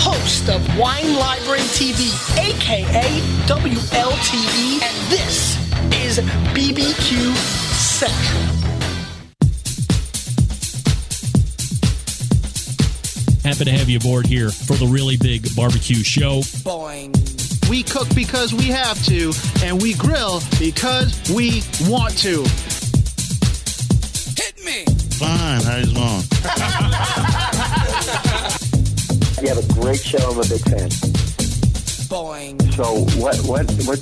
host of Wine Library TV, aka WLTV, and this is BBQ Central. Happy to have you aboard here for the really big barbecue show. Boing. We cook because we have to, and we grill because we want to. Hit me. Fine, how you doing? You have a great show. I'm a big fan. Boing. So what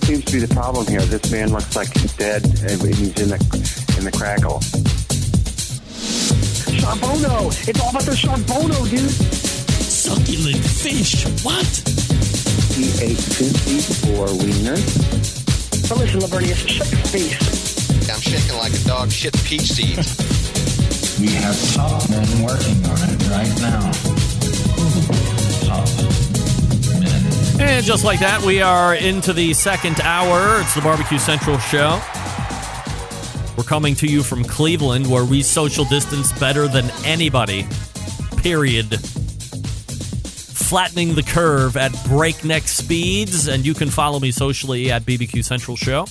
seems to be the problem here? This man looks like he's dead, and he's in the crackle. Sean Bono. It's all about the Sean Bono, dude. Succulent fish. What? He ate 2 feet for wieners. So listen, Lavernius, shut your face. I'm shaking like a dog shit peach seeds. We have top men working on it right now. Top men. And just like that, we are into the second hour. It's the Barbecue Central Show. We're coming to you from Cleveland, where we social distance better than anybody. Period. Flattening the curve at breakneck speeds. And you can follow me socially at BBQ Central Show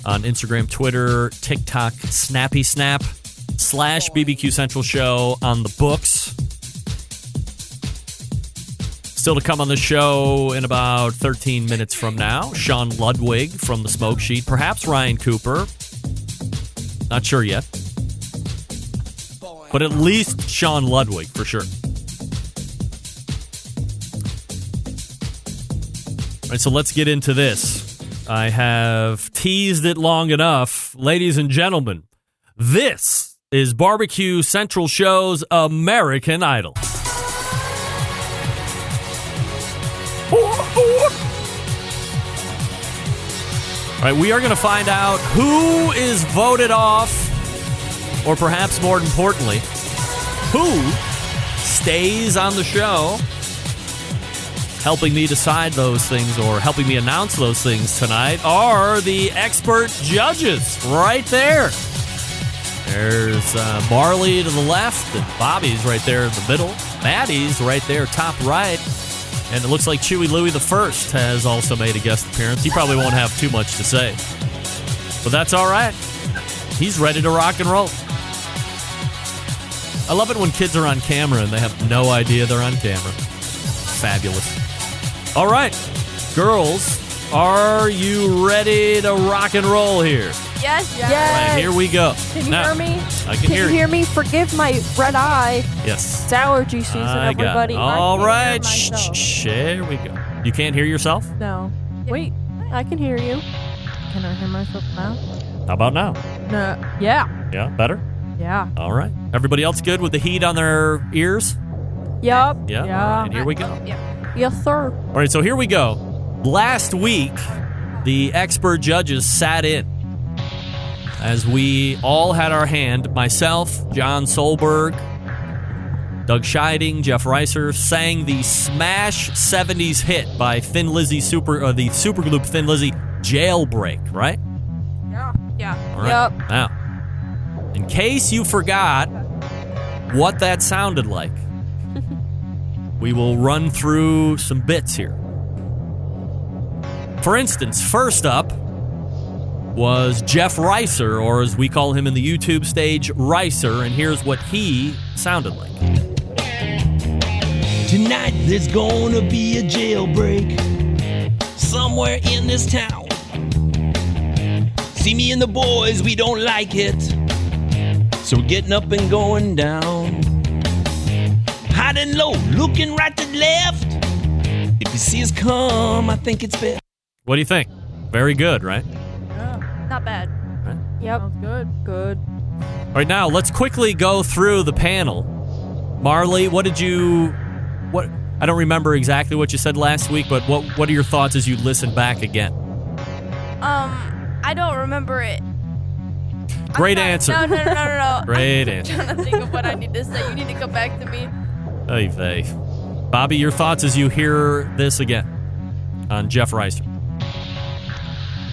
on Instagram, Twitter, TikTok, Snappy Snap, /BBQ Central Show on the books. Still to come on the show in about 13 minutes from now, Sean Ludwig from the Smoke Sheet, perhaps Ryan Cooper. Not sure yet. But at least Sean Ludwig, for sure. All right, so let's get into this. I have teased it long enough. Ladies and gentlemen, this is Barbecue Central Show's American Idol. All right, we are going to find out who is voted off, or perhaps more importantly, who stays on the show. Helping me decide those things, or helping me announce those things tonight, are the expert judges right there. There's Marley to the left, and Bobby's right there in the middle. Maddie's right there top right. And it looks like Chewy Louie the First has also made a guest appearance. He probably won't have too much to say, but that's all right. He's ready to rock and roll. I love it when kids are on camera and they have no idea they're on camera. Fabulous. All right, girls, are you ready to rock and roll here? Yes. All right, here we go. Can you hear me? I can hear you. Hear me? Forgive my red eye. Yes. It's allergy season, everybody. All right. Shh. Here we go. You can't hear yourself? No. Wait. I can hear you. Can I hear myself now? How about now? No. Yeah. Yeah, better? Yeah. All right. Everybody else good with the heat on their ears? Yep. Yeah. Yeah. All right, here we go. Yes, sir. All right, so here we go. Last week, the expert judges sat in as we all had our hand. Myself, John Solberg, Doug Scheiding, Jeff Reiser sang the smash 70s hit by Thin Lizzy the supergroup Thin Lizzy, Jailbreak, right? Yeah. All right. Yep. Now, in case you forgot what that sounded like, we will run through some bits here. For instance, first up was Jeff Reiser, or as we call him in the YouTube stage, Reiser, and here's what he sounded like. Tonight there's gonna be a jailbreak somewhere in this town. See me and the boys, we don't like it, so we're getting up and going down. High and low, looking right to left. If you see us come, I think it's best. What do you think? Very good, right? Yeah. Not bad. Right. Yep. Sounds good. Good. All right, now let's quickly go through the panel. Marley, what? I don't remember exactly what you said last week, but what are your thoughts as you listen back again? I don't remember it. Great answer. No. Great I'm answer. trying to think of what I need to say. You need to come back to me. Oy vey. Bobby, your thoughts as you hear this again on Jeff Reiser?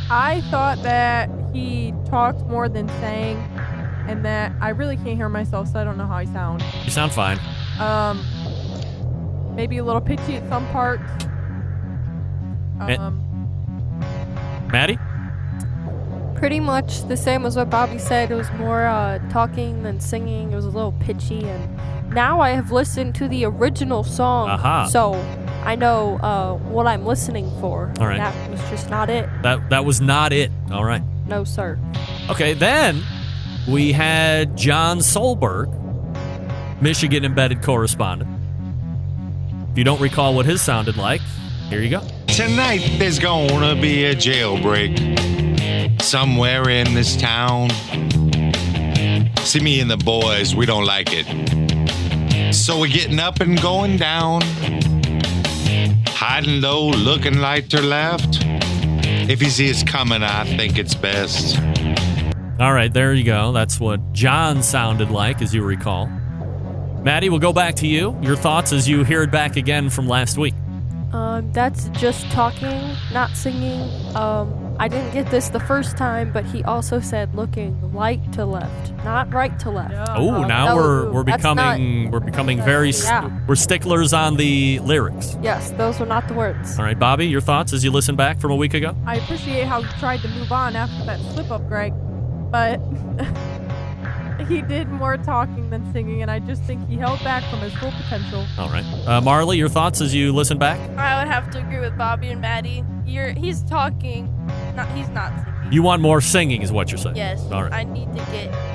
I thought that he talked more than sang, and that I really can't hear myself, so I don't know how I sound. You sound fine. Maybe a little pitchy at some parts. Maddie? Pretty much the same as what Bobby said. It was more talking than singing. It was a little pitchy. And now I have listened to the original song. So I know what I'm listening for. All right. That was just not it. That was not it. All right. No, sir. Okay, then we had John Solberg, Michigan Embedded Correspondent. If you don't recall what his sounded like, here you go. Tonight there's gonna be a jailbreak somewhere in this town. See, me and the boys, we don't like it. So we're getting up and going down. Hiding low, looking right to left. If you see us coming, I think it's best. All right, there you go. That's what John sounded like, as you recall. Maddie, we'll go back to you. Your thoughts as you hear it back again from last week. That's just talking, not singing. I didn't get this the first time, but he also said looking right to left, not right to left. Oh, now we're becoming very we're sticklers on the lyrics. Yes, those were not the words. All right, Bobby, your thoughts as you listen back from a week ago? I appreciate how he tried to move on after that slip up, Greg, but he did more talking than singing, and I just think he held back from his full potential. All right, Marley, your thoughts as you listen back? I would have to agree with Bobby and Maddie. He's talking, he's not singing. You want more singing, is what you're saying? Yes. All right.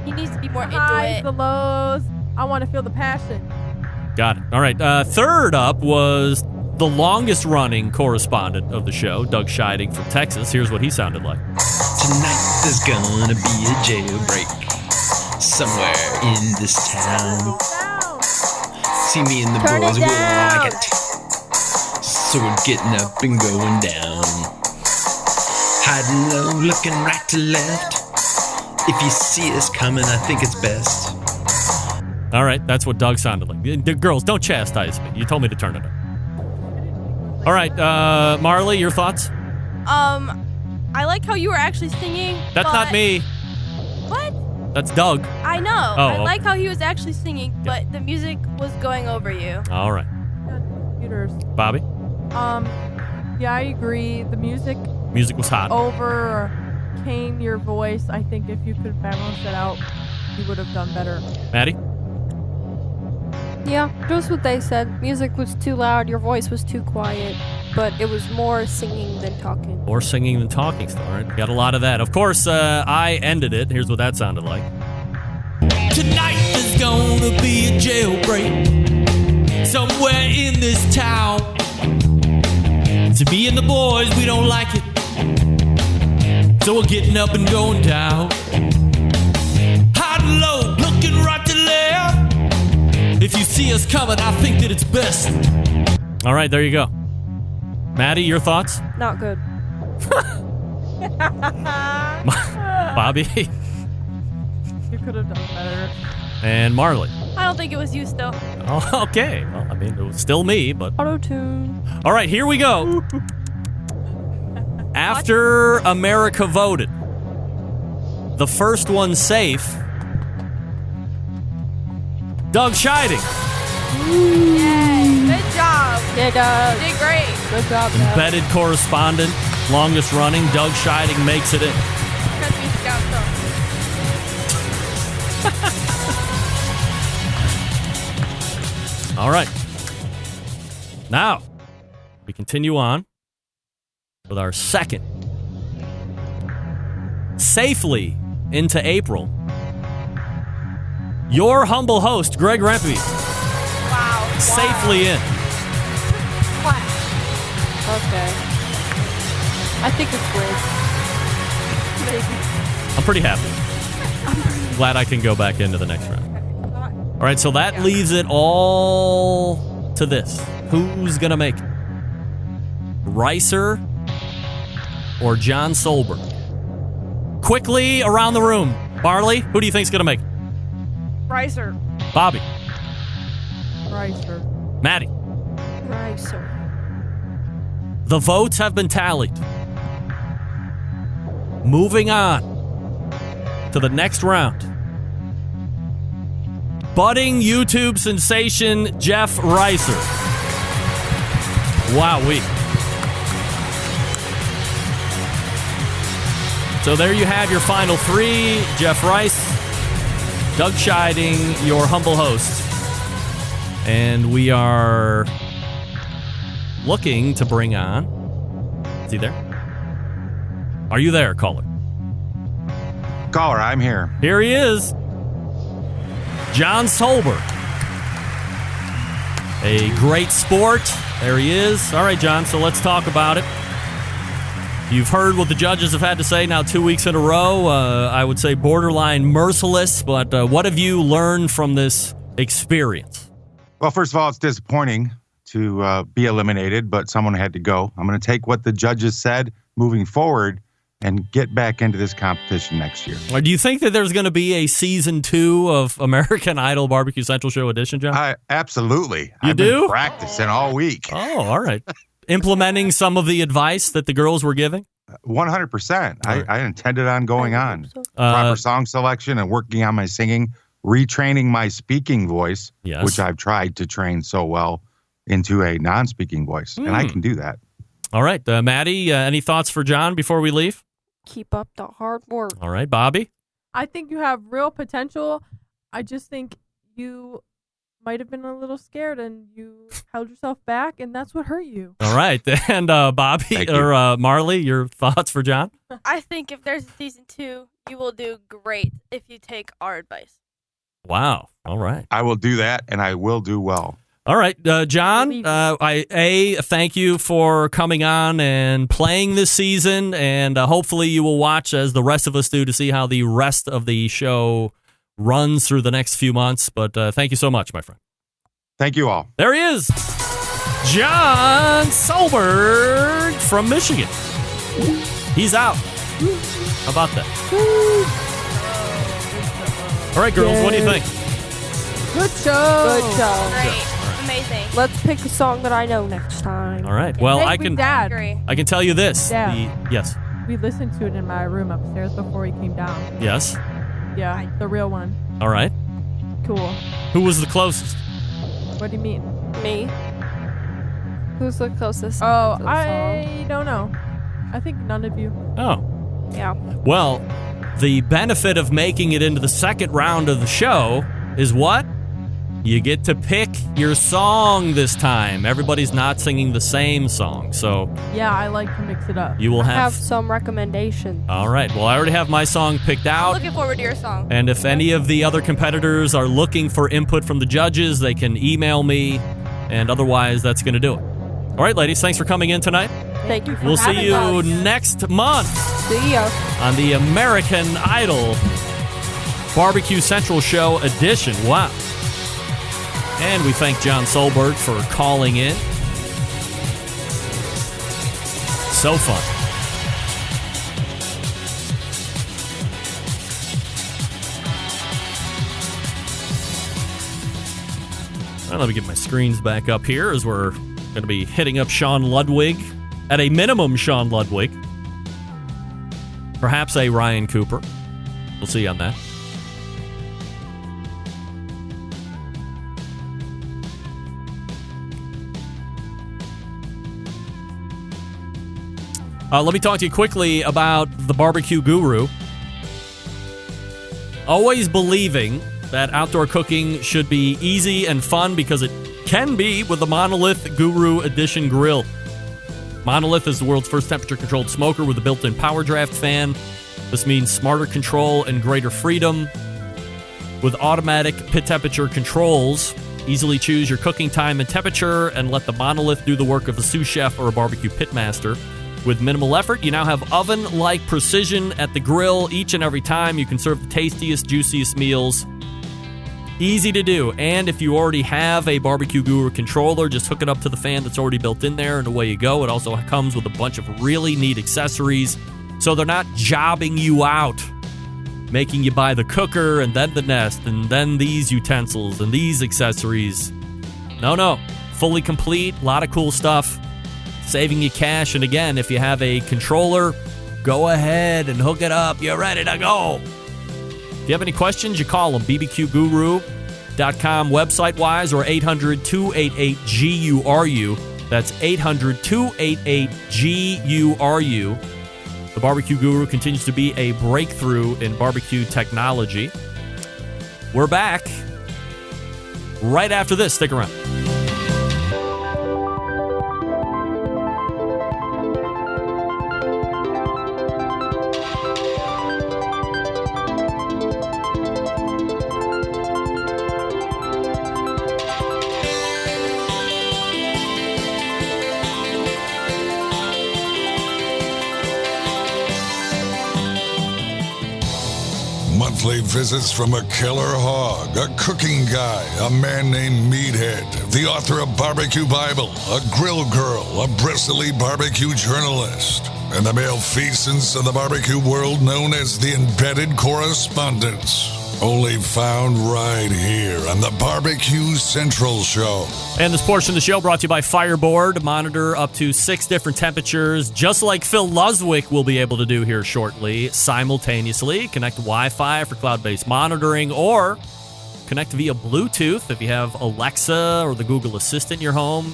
He needs to be more into Highs, it. the lows. I want to feel the passion. Got it. All right. Third up was the longest running correspondent of the show, Doug Scheiding from Texas. Here's what he sounded like. Tonight there's gonna be a jailbreak somewhere in this town. See, me and the boys, we don't like it. So we're getting up and going down. Hiding low, looking right to left. If you see us coming, I think it's best. All right, that's what Doug sounded like. Girls, don't chastise me. You told me to turn it up. All right, Marley, your thoughts? I like how you were actually singing. That's not me. What? That's Doug. I know. Oh, I okay. like how he was actually singing, but the music was going over you. All right. Computers. Bobby? Yeah, I agree. The music was hot. Overcame your voice. I think if you could balance it out, you would have done better. Maddie? Yeah, just what they said. Music was too loud, your voice was too quiet, but it was more singing than talking. More singing than talking still, all right? Got a lot of that. Of course, I ended it. Here's what that sounded like. Tonight there's gonna be a jailbreak somewhere in this town. To me and the boys, we don't like it. So we're getting up and going down. Hiding low, looking right to left. If you see us coming, I think that it's best. All right, there you go. Maddie, your thoughts? Not good. Bobby? You could have done better. And Marley? I don't think it was you still. Oh, okay. Well, I mean, it was still me, but... Auto-tune. All right, here we go. After America voted, the first one safe, Doug Scheiding. Yay. Good job. Yeah, Doug. You did great. Good job, Doug. Embedded correspondent, longest running, Doug Scheiding makes it in. Because we scout some. All right. Now, we continue on with our second. Safely into April. Your humble host, Greg Rempe. Wow. Safely in. Okay. I think it's Greg. I'm pretty happy. Glad I can go back into the next round. All right, so that leaves it all to this. Who's going to make it? Reiser or John Solberg? Quickly around the room. Barley, who do you think's going to make it? Reiser. Bobby. Reiser. Maddie. Reiser. The votes have been tallied. Moving on to the next round. Budding YouTube sensation Jeff Reiser Wowee. So there you have your final three. Jeff Rice, Doug Scheiding, your humble host. And we are looking to bring on... Is he there? Are you there, caller? Caller, I'm here. Here he is. John Solberg. A great sport. There he is. All right, John, so let's talk about it. You've heard what the judges have had to say now 2 weeks in a row. I would say borderline merciless, but what have you learned from this experience? Well, first of all, it's disappointing to be eliminated, but someone had to go. I'm going to take what the judges said moving forward and get back into this competition next year. Do you think that there's going to be a season 2 of American Idol Barbecue Central Show Edition, John? Absolutely. I've been practicing all week. Oh, all right. Implementing some of the advice that the girls were giving? 100%. I intended on going on. Proper song selection and working on my singing, retraining my speaking voice, which I've tried to train so well into a non-speaking voice, and I can do that. All right. Maddie, any thoughts for John before we leave? Keep up the hard work. All right. Bobby? I think you have real potential. I just think you might have been a little scared and you held yourself back, and that's what hurt you. All right. And Bobby or Marley, your thoughts for John? I think if there's a season 2, you will do great if you take our advice. Wow. All right. I will do that, and I will do well. All right, John, thank you for coming on and playing this season, and hopefully you will watch, as the rest of us do, to see how the rest of the show runs through the next few months. But thank you so much, my friend. Thank you all. There he is, John Solberg from Michigan. He's out. How about that? All right, girls, what do you think? Good show. Good show. Great. Amazing. Let's pick a song that I know next time. All right. Well, I can tell you this. Dad. Yes. We listened to it in my room upstairs before he came down. Yes. Yeah, the real one. All right. Cool. Who was the closest? What do you mean? Me. Who's the closest? Oh, I don't know. I think none of you. Oh. Yeah. Well, the benefit of making it into the second round of the show is what? You get to pick your song this time. Everybody's not singing the same song, so... Yeah, I like to mix it up. You will have some recommendations. All right. Well, I already have my song picked out. I'm looking forward to your song. And if any of the other competitors are looking for input from the judges, they can email me, and otherwise, that's going to do it. All right, ladies, thanks for coming in tonight. Thank you for We'll see you us. next month. See ya. On the American Idol Barbecue Central Show edition. Wow. And we thank John Solberg for calling in. So fun. Well, let me get my screens back up here as we're going to be hitting up Sean Ludwig. At a minimum, Sean Ludwig. Perhaps a Ryan Cooper. We'll see on that. Let me talk to you quickly about the Barbecue Guru. Always believing that outdoor cooking should be easy and fun because it can be with the Monolith Guru Edition Grill. Monolith is the world's first temperature-controlled smoker with a built-in power draft fan. This means smarter control and greater freedom. With automatic pit temperature controls, easily choose your cooking time and temperature and let the Monolith do the work of a sous chef or a barbecue pit master. With minimal effort, you now have oven-like precision at the grill each and every time. You can serve the tastiest, juiciest meals. Easy to do. And if you already have a Barbecue Guru controller, just hook it up to the fan that's already built in there, and away you go. It also comes with a bunch of really neat accessories, so they're not jobbing you out, making you buy the cooker and then the nest and then these utensils and these accessories. No. Fully complete. A lot of cool stuff. Saving you cash. And again, if you have a controller, go ahead and hook it up. You're ready to go. If you have any questions, you call them. bbqguru.com website-wise or 800-288-GURU. That's 800-288-GURU. The Barbecue Guru continues to be a breakthrough in barbecue technology. We're back right after this. Stick around. Monthly visits from a killer hog, a cooking guy, a man named Meathead, the author of Barbecue Bible, a grill girl, a bristly barbecue journalist, and the malfeasance of the barbecue world known as the Embedded Correspondents. Only found right here on the Barbecue Central Show. And this portion of the show brought to you by Fireboard. Monitor up to 6 different temperatures, just like Phil Ludwig will be able to do here shortly, simultaneously. Connect Wi-Fi for cloud-based monitoring, or connect via Bluetooth if you have Alexa or the Google Assistant in your home.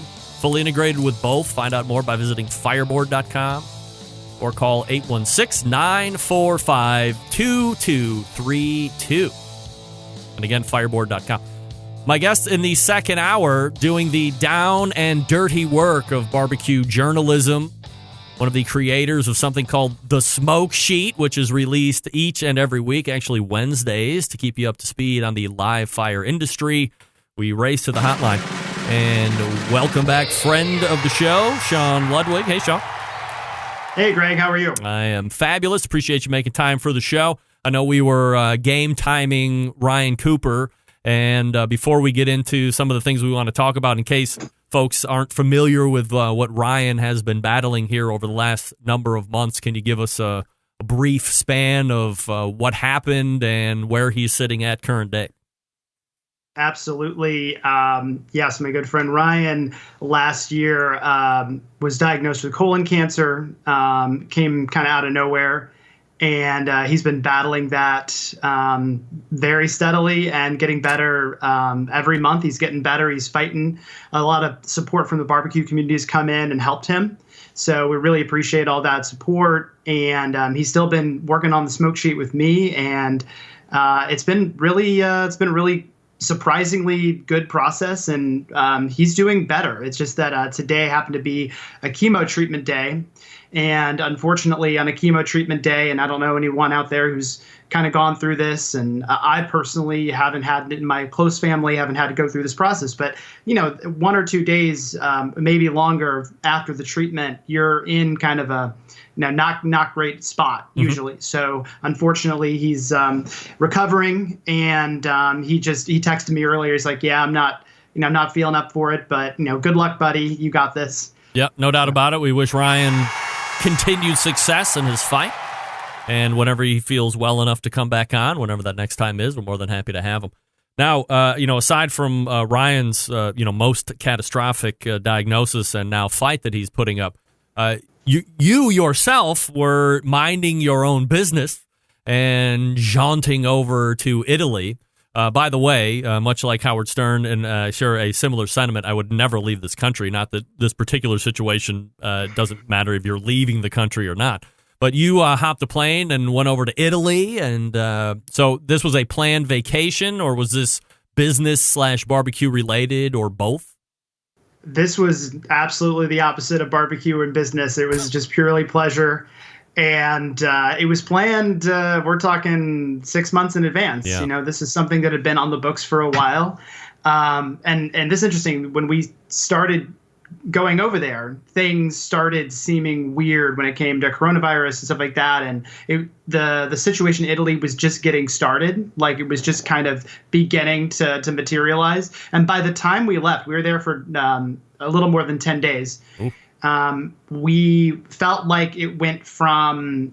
Fully integrated with both. Find out more by visiting fireboard.com or call 816-945-2232. And again, fireboard.com. My guest in the second hour, doing the down and dirty work of barbecue journalism, one of the creators of something called The Smoke Sheet, which is released each and every week, actually Wednesdays, to keep you up to speed on the live fire industry. We race to the hotline. And welcome back, friend of the show, Sean Ludwig. Hey, Sean. Hey, Greg, how are you? I am fabulous. Appreciate you making time for the show. I know we were game timing Ryan Cooper, and before we get into some of the things we want to talk about, in case folks aren't familiar with what Ryan has been battling here over the last number of months, can you give us a brief span of what happened and where he's sitting at current day? Absolutely. Yes, my good friend Ryan last year was diagnosed with colon cancer, came kind of out of nowhere, and he's been battling that very steadily and getting better every month. He's getting better. He's fighting. A lot of support from the barbecue community has come in and helped him. So we really appreciate all that support. And he's still been working on the smoke sheet with me, and it's been really surprisingly good process, and he's doing better. It's just that today happened to be a chemo treatment day, and unfortunately on a chemo treatment day, and I don't know anyone out there who's kind of gone through this, and I personally haven't had, in my close family, haven't had to go through this process, but 1 or 2 days, maybe longer after the treatment, you're in kind of a not great spot usually. Mm-hmm. So unfortunately, he's recovering, and he texted me earlier. He's like, "Yeah, I'm not feeling up for it, but good luck, buddy. You got this." Yep, no doubt about it. We wish Ryan continued success in his fight, and whenever he feels well enough to come back on, whenever that next time is, we're more than happy to have him. Now, aside from Ryan's most catastrophic diagnosis and now fight that he's putting up, You yourself were minding your own business and jaunting over to Italy. By the way, much like Howard Stern, and I share a similar sentiment, I would never leave this country. Not that this particular situation doesn't matter if you're leaving the country or not. But you hopped a plane and went over to Italy. And so this was a planned vacation, or was this business/barbecue related, or both? This was absolutely the opposite of barbecue and business. It was just purely pleasure. And it was planned, we're talking 6 months in advance. Yeah. This is something that had been on the books for a while. And this is interesting. When we started going over there, things started seeming weird when it came to coronavirus and stuff like that. And the situation in Italy was just getting started. Like, it was just kind of beginning to materialize. And by the time we left, we were there for a little more than 10 days. We felt like it went from,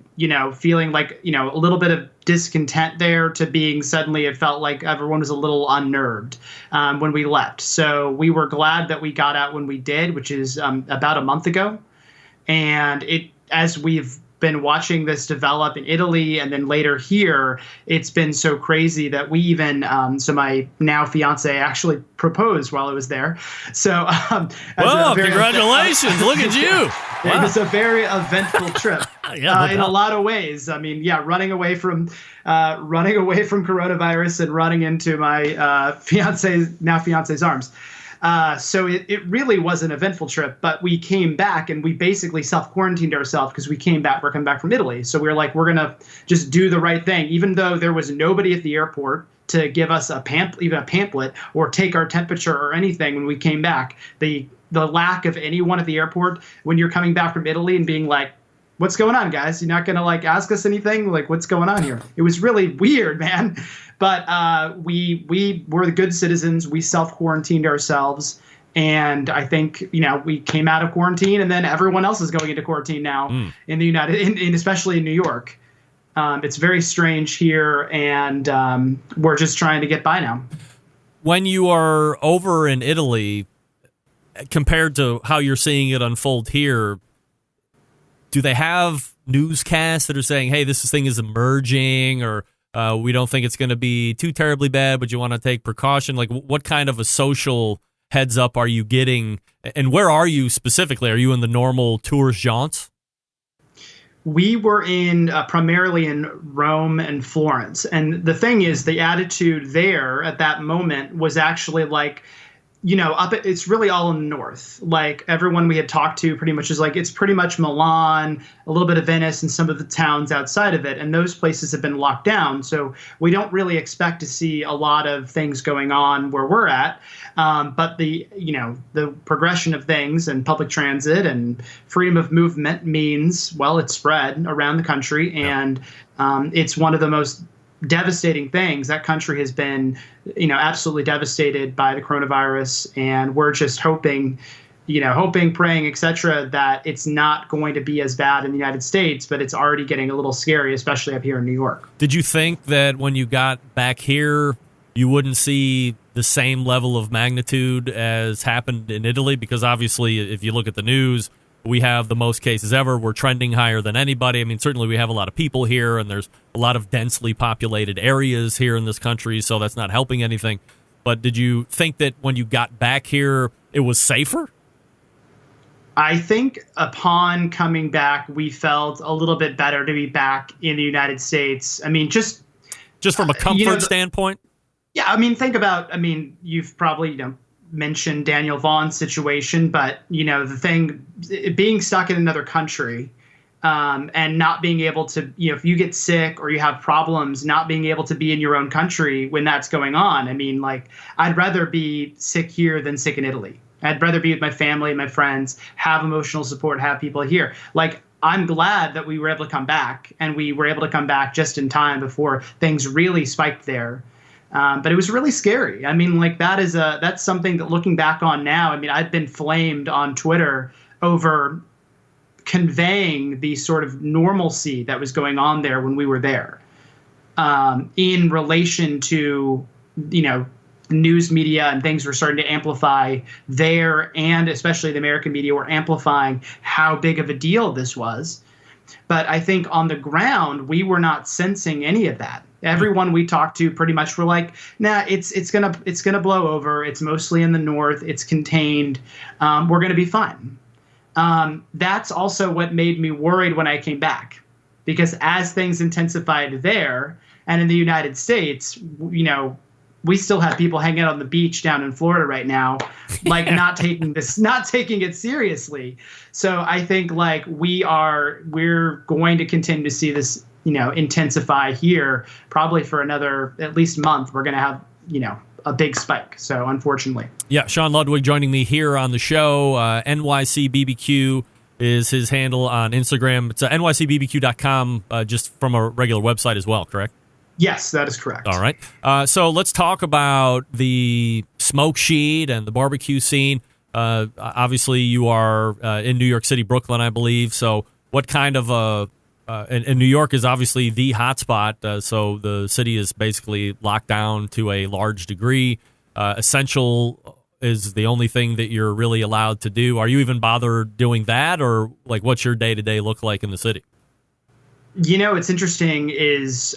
feeling like, a little bit of discontent there to being suddenly it felt like everyone was a little unnerved when we left. So we were glad that we got out when we did, which is about a month ago. And as we've been watching this develop in Italy and then later here, it's been so crazy that we even, so my now fiance actually proposed while I was there. So, congratulations. Look at you. It was a very eventful trip in a lot of ways. I mean, running away from coronavirus and running into my fiance's arms. So it really was an eventful trip, but we came back and we basically self-quarantined ourselves because we're coming back from Italy. So we were like, we're going to just do the right thing, even though there was nobody at the airport to give us even a pamphlet or take our temperature or anything when we came back. The lack of anyone at the airport when you're coming back from Italy and being like, what's going on, guys? You're not going to ask us anything? Like, what's going on here? It was really weird, man. But we were the good citizens. We self-quarantined ourselves. And I think, we came out of quarantine and then everyone else is going into quarantine now in the especially in New York. It's very strange here and we're just trying to get by now. When you are over in Italy, compared to how you're seeing it unfold here, do they have newscasts that are saying, hey, this thing is emerging, or we don't think it's going to be too terribly bad, but you want to take precaution? Like, what kind of a social heads up are you getting? And where are you specifically? Are you in the normal tourist jaunts? We were primarily in Rome and Florence. And the thing is, the attitude there at that moment was actually like, it's really all in the north. Like everyone we had talked to pretty much is like, it's pretty much Milan, a little bit of Venice and some of the towns outside of it. And those places have been locked down. So we don't really expect to see a lot of things going on where we're at. But the progression of things and public transit and freedom of movement means, well, it's spread around the country. And it's one of the most devastating things. That country has been, absolutely devastated by the coronavirus, and we're just hoping, praying, etc., that it's not going to be as bad in the United States, but it's already getting a little scary, especially up here in New York. Did you think that when you got back here, you wouldn't see the same level of magnitude as happened in Italy? Because obviously, if you look at the news, we have the most cases ever. We're trending higher than anybody. I mean, certainly we have a lot of people here, and there's a lot of densely populated areas here in this country, so that's not helping anything. But did you think that when you got back here, it was safer? I think upon coming back, we felt a little bit better to be back in the United States. I mean, just from a comfort standpoint? Yeah, I mean, you've probably, mentioned Daniel Vaughn's situation, but the thing, being stuck in another country and not being able to, if you get sick or you have problems, not being able to be in your own country when that's going on. I mean, I'd rather be sick here than sick in Italy. I'd rather be with my family, my friends, have emotional support, have people here. I'm glad that we were able to come back, and we were able to come back just in time before things really spiked there. But it was really scary. I mean, that's something that, looking back on now, I mean, I've been flamed on Twitter over conveying the sort of normalcy that was going on there when we were there, in relation to, news media and things were starting to amplify there, and especially the American media were amplifying how big of a deal this was. But I think on the ground, we were not sensing any of that. Everyone we talked to pretty much were like, nah, it's gonna blow over. It's mostly in the north. It's contained. We're gonna be fine. That's also what made me worried when I came back, because as things intensified there and in the United States, we still have people hanging out on the beach down in Florida right now, not taking it seriously. So I think we're going to continue to see this, intensify here probably for another at least month. We're going to have, a big spike. So unfortunately. Yeah. Sean Ludwig joining me here on the show. NYC BBQ is his handle on Instagram. It's nycbbq.com, just from a regular website as well, correct? Yes, that is correct. All right. So let's talk about the smoke sheet and the barbecue scene. Obviously, you are in New York City, Brooklyn, I believe. So what kind of and New York is obviously the hotspot. So the city is basically locked down to a large degree. Essential is the only thing that you're really allowed to do. Are you even bothered doing that? Or what's your day-to-day look like in the city? It's interesting is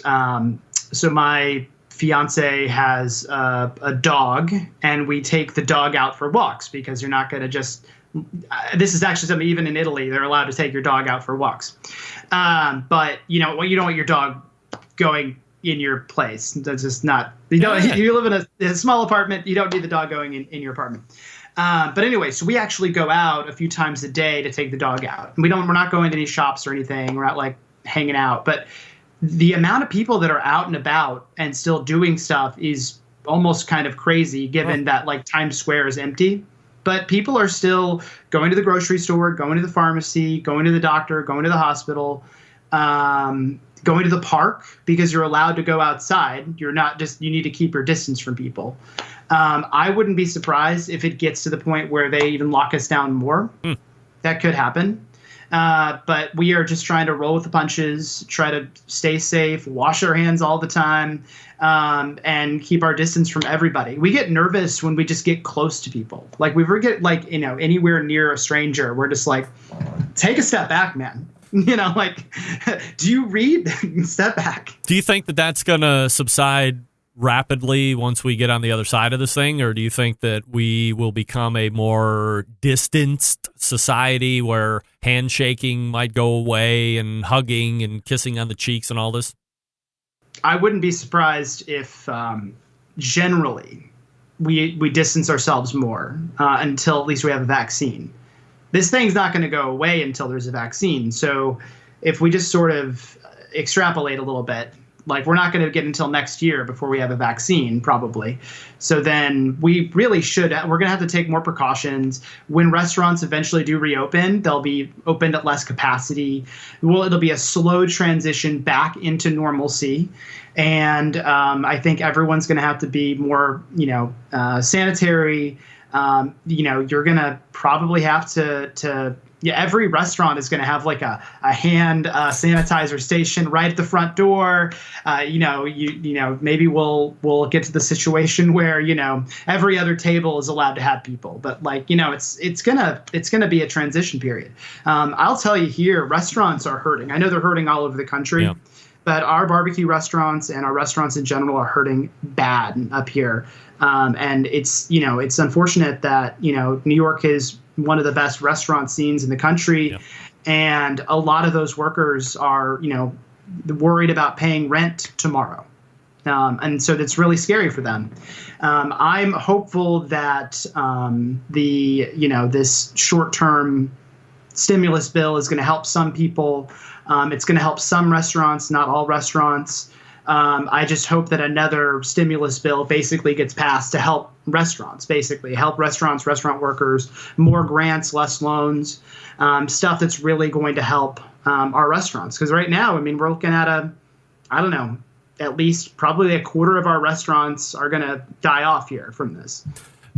so my fiance has a dog, and we take the dog out for walks because you're not going to just. This is actually something even in Italy they're allowed to take your dog out for walks, but you don't want your dog going in your place. That's just not. You live in a small apartment. You don't need the dog going in your apartment. But anyway, so we actually go out a few times a day to take the dog out. We're not going to any shops or anything. We're not like hanging out, but the amount of people that are out and about and still doing stuff is almost kind of crazy given that like Times Square is empty. But people are still going to the grocery store, going to the pharmacy, going to the doctor, going to the hospital, going to the park because you're allowed to go outside. You're not just, you need to keep your distance from people. I wouldn't be surprised if it gets to the point where they even lock us down more. That could happen. But we are just trying to roll with the punches, try to stay safe, wash our hands all the time, and keep our distance from everybody. We get nervous when we just get close to people. Like we get anywhere near a stranger, we're just like, take a step back, man. Do you read? Step back. Do you think that that's going to subside rapidly once we get on the other side of this thing, or do you think that we will become a more distanced society where handshaking might go away and hugging and kissing on the cheeks and all this? I wouldn't be surprised if generally we distance ourselves more until at least we have a vaccine. This thing's not going to go away until there's a vaccine. So if we just sort of extrapolate a little bit, like we're not going to get until next year before we have a vaccine, probably. So then we really should. We're going to have to take more precautions. When restaurants eventually do reopen, they'll be opened at less capacity. It'll be a slow transition back into normalcy. And I think everyone's going to have to be more, sanitary. You're going to probably have to every restaurant is going to have like a hand sanitizer station right at the front door. Maybe we'll get to the situation where, every other table is allowed to have people, but it's going to be a transition period. I'll tell you here, restaurants are hurting. I know they're hurting all over the country. Yeah. But our barbecue restaurants and our restaurants in general are hurting bad up here. And it's unfortunate that, New York is one of the best restaurant scenes in the country. Yeah. And a lot of those workers are, worried about paying rent tomorrow. And so that's really scary for them. I'm hopeful that this short-term stimulus bill is going to help some people. It's going to help some restaurants, not all restaurants. I just hope that another stimulus bill basically gets passed to help restaurants, restaurant workers, more grants, less loans, stuff that's really going to help our restaurants. Because right now, we're looking at at least probably a quarter of our restaurants are going to die off here from this.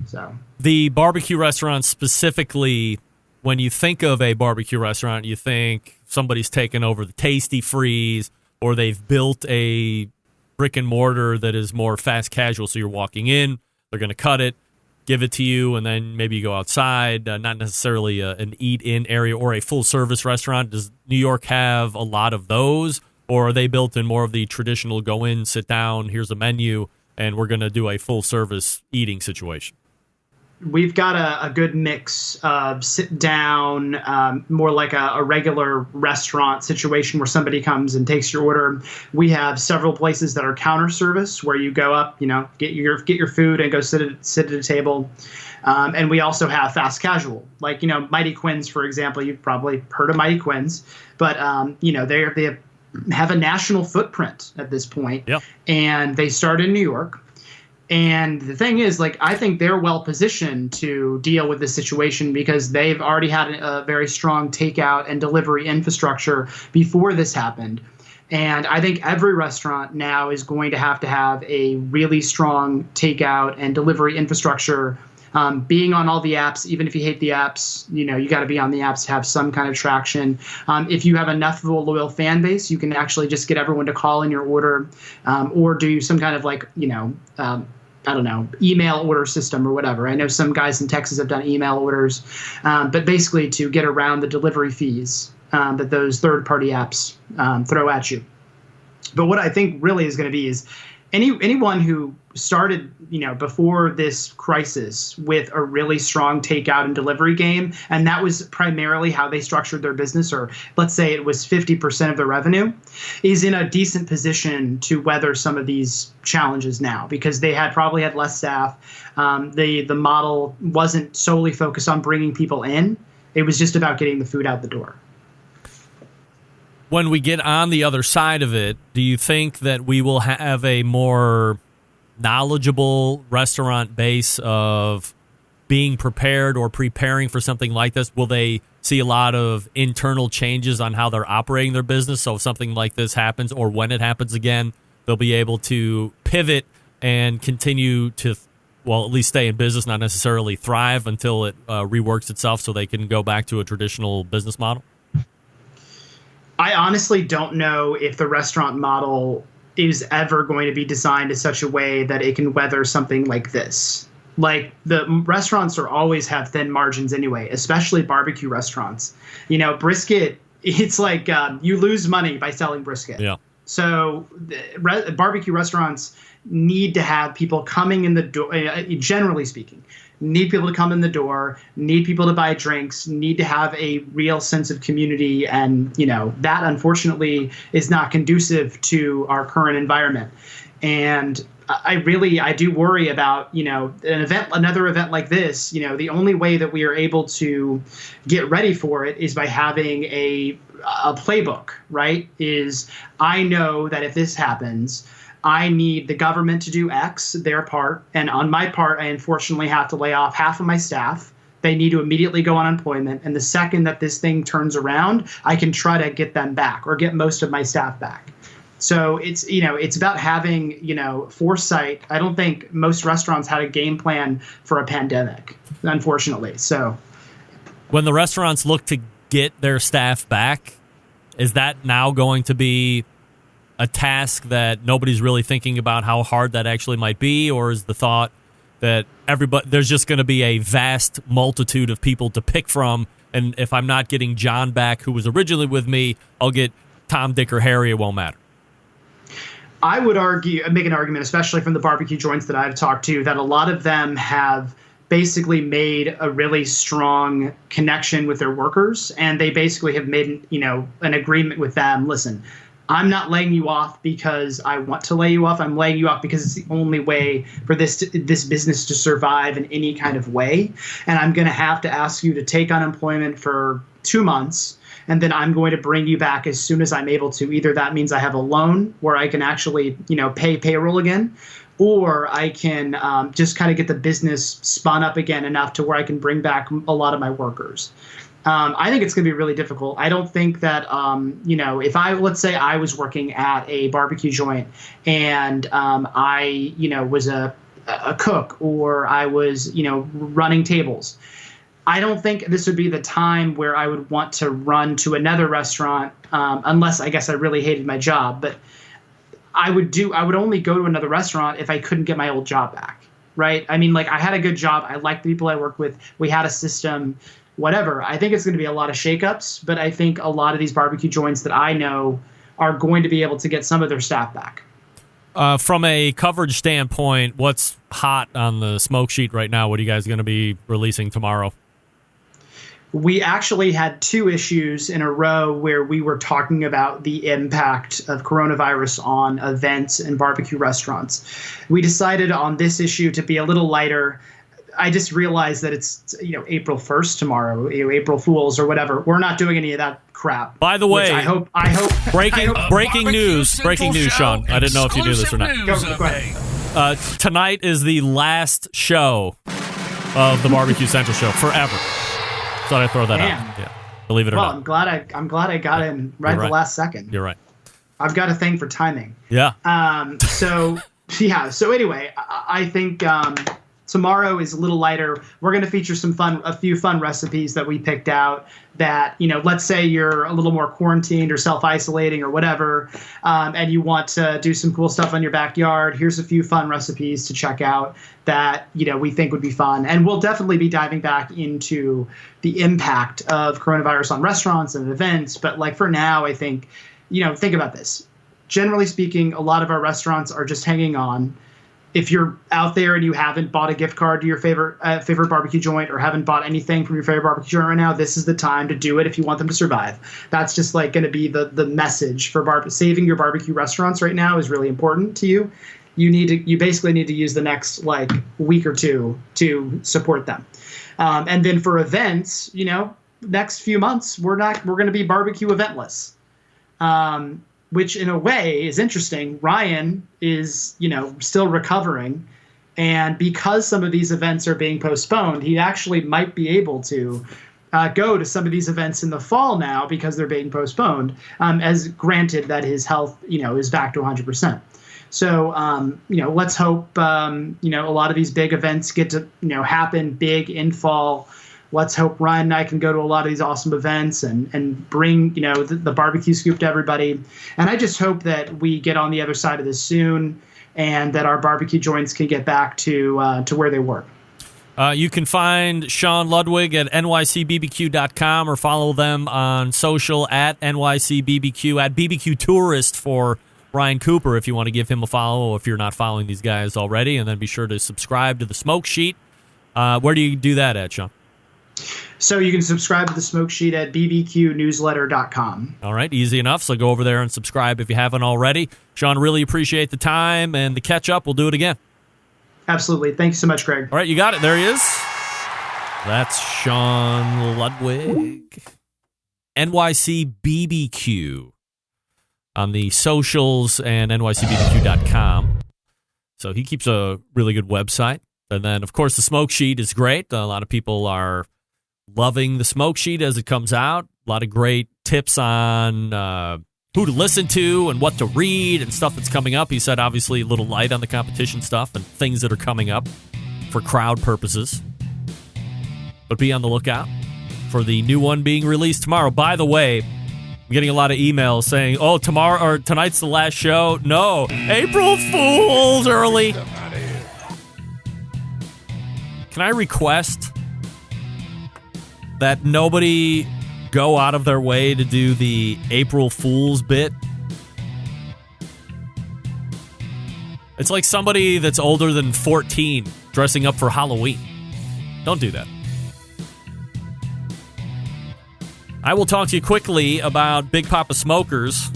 So the barbecue restaurants specifically, when you think of a barbecue restaurant, you think somebody's taken over the Tasty Freeze, or they've built a brick and mortar that is more fast casual. So you're walking in, they're going to cut it, give it to you, and then maybe you go outside, not necessarily an eat-in area or a full-service restaurant. Does New York have a lot of those, or are they built in more of the traditional go in, sit down, here's a menu, and we're going to do a full-service eating situation? We've got a good mix of sit down, more like a regular restaurant situation where somebody comes and takes your order. We have several places that are counter service where you go up, get your food and go sit at a table. And we also have fast casual, like, Mighty Quinn's, for example. You've probably heard of Mighty Quinn's, but, they have a national footprint at this point. Yep. And they started in New York. And the thing is, I think they're well positioned to deal with this situation because they've already had a very strong takeout and delivery infrastructure before this happened. And I think every restaurant now is going to have a really strong takeout and delivery infrastructure. Being on all the apps, even if you hate the apps, you got to be on the apps to have some kind of traction. If you have enough of a loyal fan base, you can actually just get everyone to call in your order, or do some kind of email order system or whatever. I know some guys in Texas have done email orders, but basically to get around the delivery fees that those third-party apps throw at you. But what I think really is going to be is anyone who started, before this crisis with a really strong takeout and delivery game, and that was primarily how they structured their business, or let's say it was 50% of their revenue, is in a decent position to weather some of these challenges now because they probably had less staff. The model wasn't solely focused on bringing people in. It was just about getting the food out the door. When we get on the other side of it, do you think that we will have a more knowledgeable restaurant base of being prepared or preparing for something like this? Will they see a lot of internal changes on how they're operating their business? So if something like this happens, or when it happens again, they'll be able to pivot and continue to, well, at least stay in business, not necessarily thrive until it reworks itself so they can go back to a traditional business model? I honestly don't know if the restaurant model is ever going to be designed in such a way that it can weather something like this. Like, the restaurants always have thin margins anyway, especially barbecue restaurants. Brisket, it's like you lose money by selling brisket. Yeah. So barbecue restaurants need to have people coming in the door, generally speaking, need people to come in the door, need people to buy drinks, need to have a real sense of community. And, that unfortunately is not conducive to our current environment. And I do worry about, another event like this. The only way that we are able to get ready for it is by having a playbook, right? I know that if this happens, I need the government to do X, their part, and on my part, I unfortunately have to lay off half of my staff. They need to immediately go on unemployment, and the second that this thing turns around, I can try to get them back or get most of my staff back. So it's about having, foresight. I don't think most restaurants had a game plan for a pandemic, unfortunately. So when the restaurants look to get their staff back, is that now going to be a task that nobody's really thinking about how hard that actually might be? Or is the thought that there's just going to be a vast multitude of people to pick from, and if I'm not getting John back, who was originally with me, I'll get Tom, Dick, or Harry, it won't matter? I would make an argument, especially from the barbecue joints that I've talked to, that a lot of them have basically made a really strong connection with their workers, and they basically have made, an agreement with them. Listen, I'm not laying you off because I want to lay you off. I'm laying you off because it's the only way for this business to survive in any kind of way. And I'm going to have to ask you to take unemployment for 2 months, and then I'm going to bring you back as soon as I'm able to. Either that means I have a loan where I can actually, pay payroll again, or I can just kind of get the business spun up again enough to where I can bring back a lot of my workers. I think it's going to be really difficult. I don't think that, if let's say I was working at a barbecue joint and I, was a cook, or I was, running tables, I don't think this would be the time where I would want to run to another restaurant, unless I guess I really hated my job. But I would only go to another restaurant if I couldn't get my old job back, right? I mean, I had a good job. I liked the people I worked with. We had a system. Whatever. I think it's going to be a lot of shakeups, but I think a lot of these barbecue joints that I know are going to be able to get some of their staff back. From a coverage standpoint, what's hot on the smoke sheet right now? What are you guys going to be releasing tomorrow? We actually had 2 issues in a row where we were talking about the impact of coronavirus on events and barbecue restaurants. We decided on this issue to be a little lighter. I just realized that it's April 1st tomorrow, April Fools or whatever. We're not doing any of that crap. By the way, I hope breaking news, Sean. I didn't know if you knew this or not. Go ahead. Tonight is the last show of the Barbecue Central show forever. Thought I'd throw that out. Yeah, believe it or not. I'm glad I got in right the last second. You're right. I've got a thing for timing. Yeah. So anyway, I think Tomorrow is a little lighter. We're going to feature a few fun recipes that we picked out that, let's say you're a little more quarantined or self-isolating or whatever, and you want to do some cool stuff on your backyard. Here's a few fun recipes to check out that, we think would be fun. And we'll definitely be diving back into the impact of coronavirus on restaurants and events. But like for now, I think, think about this. Generally speaking, a lot of our restaurants are just hanging on. If you're out there and you haven't bought a gift card to your favorite barbecue joint or haven't bought anything from your favorite barbecue joint right now, this is the time to do it if you want them to survive. That's just like going to be the message for saving your barbecue restaurants right now is really important to you. You basically need to use the next week or two to support them. And then for events, next few months, we're going to be barbecue eventless. Which in a way is interesting. Ryan is, still recovering. And because some of these events are being postponed, he actually might be able to go to some of these events in the fall now because they're being postponed, as granted that his health, is back to 100%. So, let's hope, a lot of these big events get to, happen big in fall. Let's hope Ryan and I can go to a lot of these awesome events and bring, the barbecue scoop to everybody. And I just hope that we get on the other side of this soon and that our barbecue joints can get back to where they were. You can find Sean Ludwig at nycbbq.com or follow them on social at NYCBBQ, at BBQ Tourist for Ryan Cooper if you want to give him a follow if you're not following these guys already. And then be sure to subscribe to the Smoke Sheet. Where do you do that at, Sean? So you can subscribe to the Smoke Sheet at bbqnewsletter.com. All right, easy enough. So go over there and subscribe if you haven't already. Sean, really appreciate the time and the catch-up. We'll do it again. Absolutely. Thanks so much, Greg. All right, you got it. There he is. That's Sean Ludwig. NYC BBQ on the socials and nycbbq.com. So he keeps a really good website. And then, of course, the Smoke Sheet is great. A lot of people are loving the Smoke Sheet as it comes out. A lot of great tips on who to listen to and what to read and stuff that's coming up. He said, obviously, a little light on the competition stuff and things that are coming up for crowd purposes. But be on the lookout for the new one being released tomorrow. By the way, I'm getting a lot of emails saying, oh, tomorrow or tonight's the last show. No, April Fool's early. Can I request that nobody go out of their way to do the April Fool's bit? It's like somebody that's older than 14 dressing up for Halloween. Don't do that. I will talk to you quickly about Big Poppa Smokers,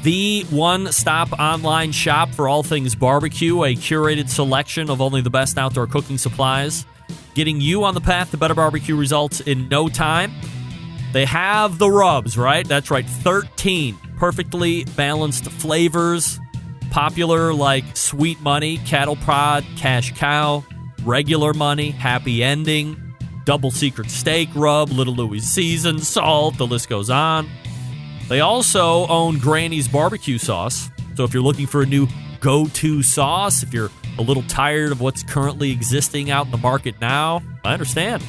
the one-stop online shop for all things barbecue, a curated selection of only the best outdoor cooking supplies, getting you on the path to better barbecue results in no time. They have the rubs, right? That's right, 13 perfectly balanced flavors, popular like Sweet Money, Cattle Prod, Cash Cow, Regular Money, Happy Ending, Double Secret Steak Rub, Little Louis Seasoned Salt, the list goes on. They also own Granny's Barbecue Sauce. So if you're looking for a new go-to sauce, if you're a little tired of what's currently existing out in the market now, I understand.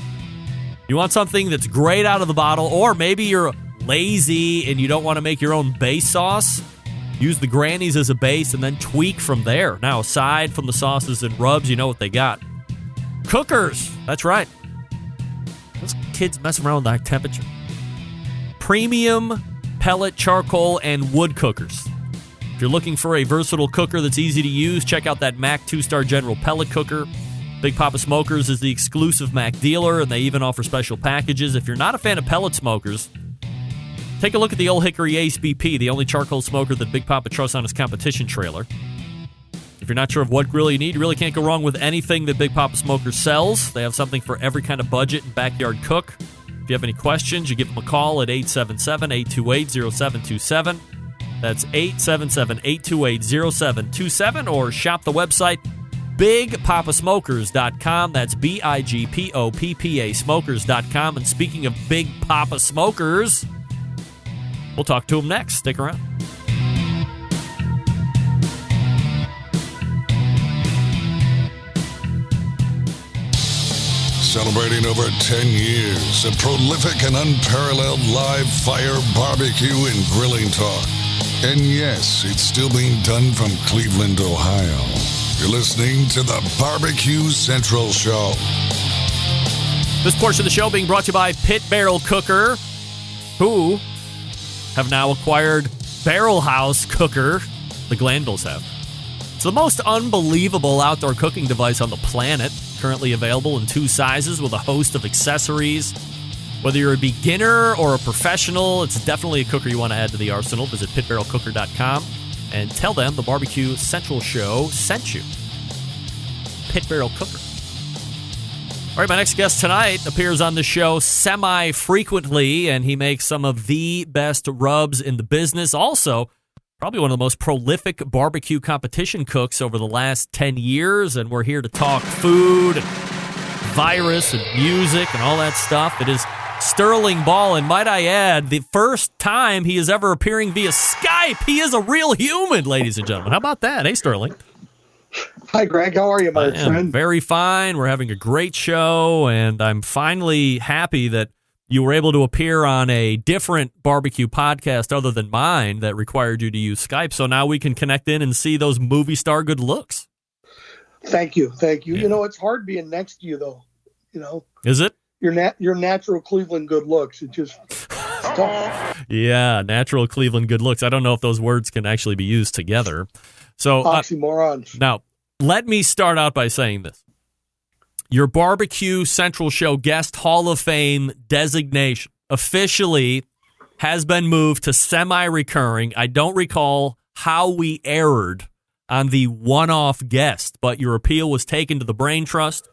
You want something that's great out of the bottle, or maybe you're lazy and you don't want to make your own base sauce, use the Granny's as a base and then tweak from there. Now, aside from the sauces and rubs, you know what they got. Cookers. That's right. Those kids messing around with that temperature. Premium pellet, charcoal, and wood cookers. If you're looking for a versatile cooker that's easy to use, check out that Mac 2-Star General pellet cooker. Big Poppa Smokers is the exclusive Mac dealer, and they even offer special packages. If you're not a fan of pellet smokers, take a look at the Old Hickory Ace BP, the only charcoal smoker that Big Poppa trusts on his competition trailer. If you're not sure of what grill you need, you really can't go wrong with anything that Big Poppa Smokers sells. They have something for every kind of budget and backyard cook. If you have any questions, you give them a call at 877-828-0727. That's 877-828-0727, or shop the website BigPoppaSmokers.com. That's BIGPOPPA Smokers.com. And speaking of Big Poppa Smokers, we'll talk to them next. Stick around. celebrating over 10 years of prolific and unparalleled live fire barbecue and grilling talk. And yes, it's still being done from Cleveland, Ohio. You're listening to the Barbecue Central Show. This portion of the show being brought to you by Pit Barrel Cooker, who have now acquired Barrel House Cooker. The Glanvilles have. It's the most unbelievable outdoor cooking device on the planet. Currently available in 2 sizes with a host of accessories. Whether you're a beginner or a professional, it's definitely a cooker you want to add to the arsenal. Visit pitbarrelcooker.com and tell them the Barbecue Central Show sent you. Pit Barrel Cooker. All right, my next guest tonight appears on the show semi-frequently, and he makes some of the best rubs in the business. Also, probably one of the most prolific barbecue competition cooks over the last 10 years, and we're here to talk food, and virus, and music, and all that stuff. It is Sterling Ball, and might I add, the first time he is ever appearing via Skype. He is a real human, ladies and gentlemen. How about that? Hey, Sterling. Hi, Greg. How are you, my friend? Very fine. We're having a great show, and I'm finally happy that you were able to appear on a different barbecue podcast other than mine that required you to use Skype. So now we can connect in and see those movie star good looks. Thank you. Thank you. Yeah. You know, it's hard being next to you, though. You know, is it? Your natural Cleveland good looks. It just it's tough. Yeah, natural Cleveland good looks. I don't know if those words can actually be used together. So oxymorons. Now, let me start out by saying this. Your Barbecue Central Show Guest Hall of Fame designation officially has been moved to semi-recurring. I don't recall how we erred on the one-off guest, but your appeal was taken to the Brain Trust.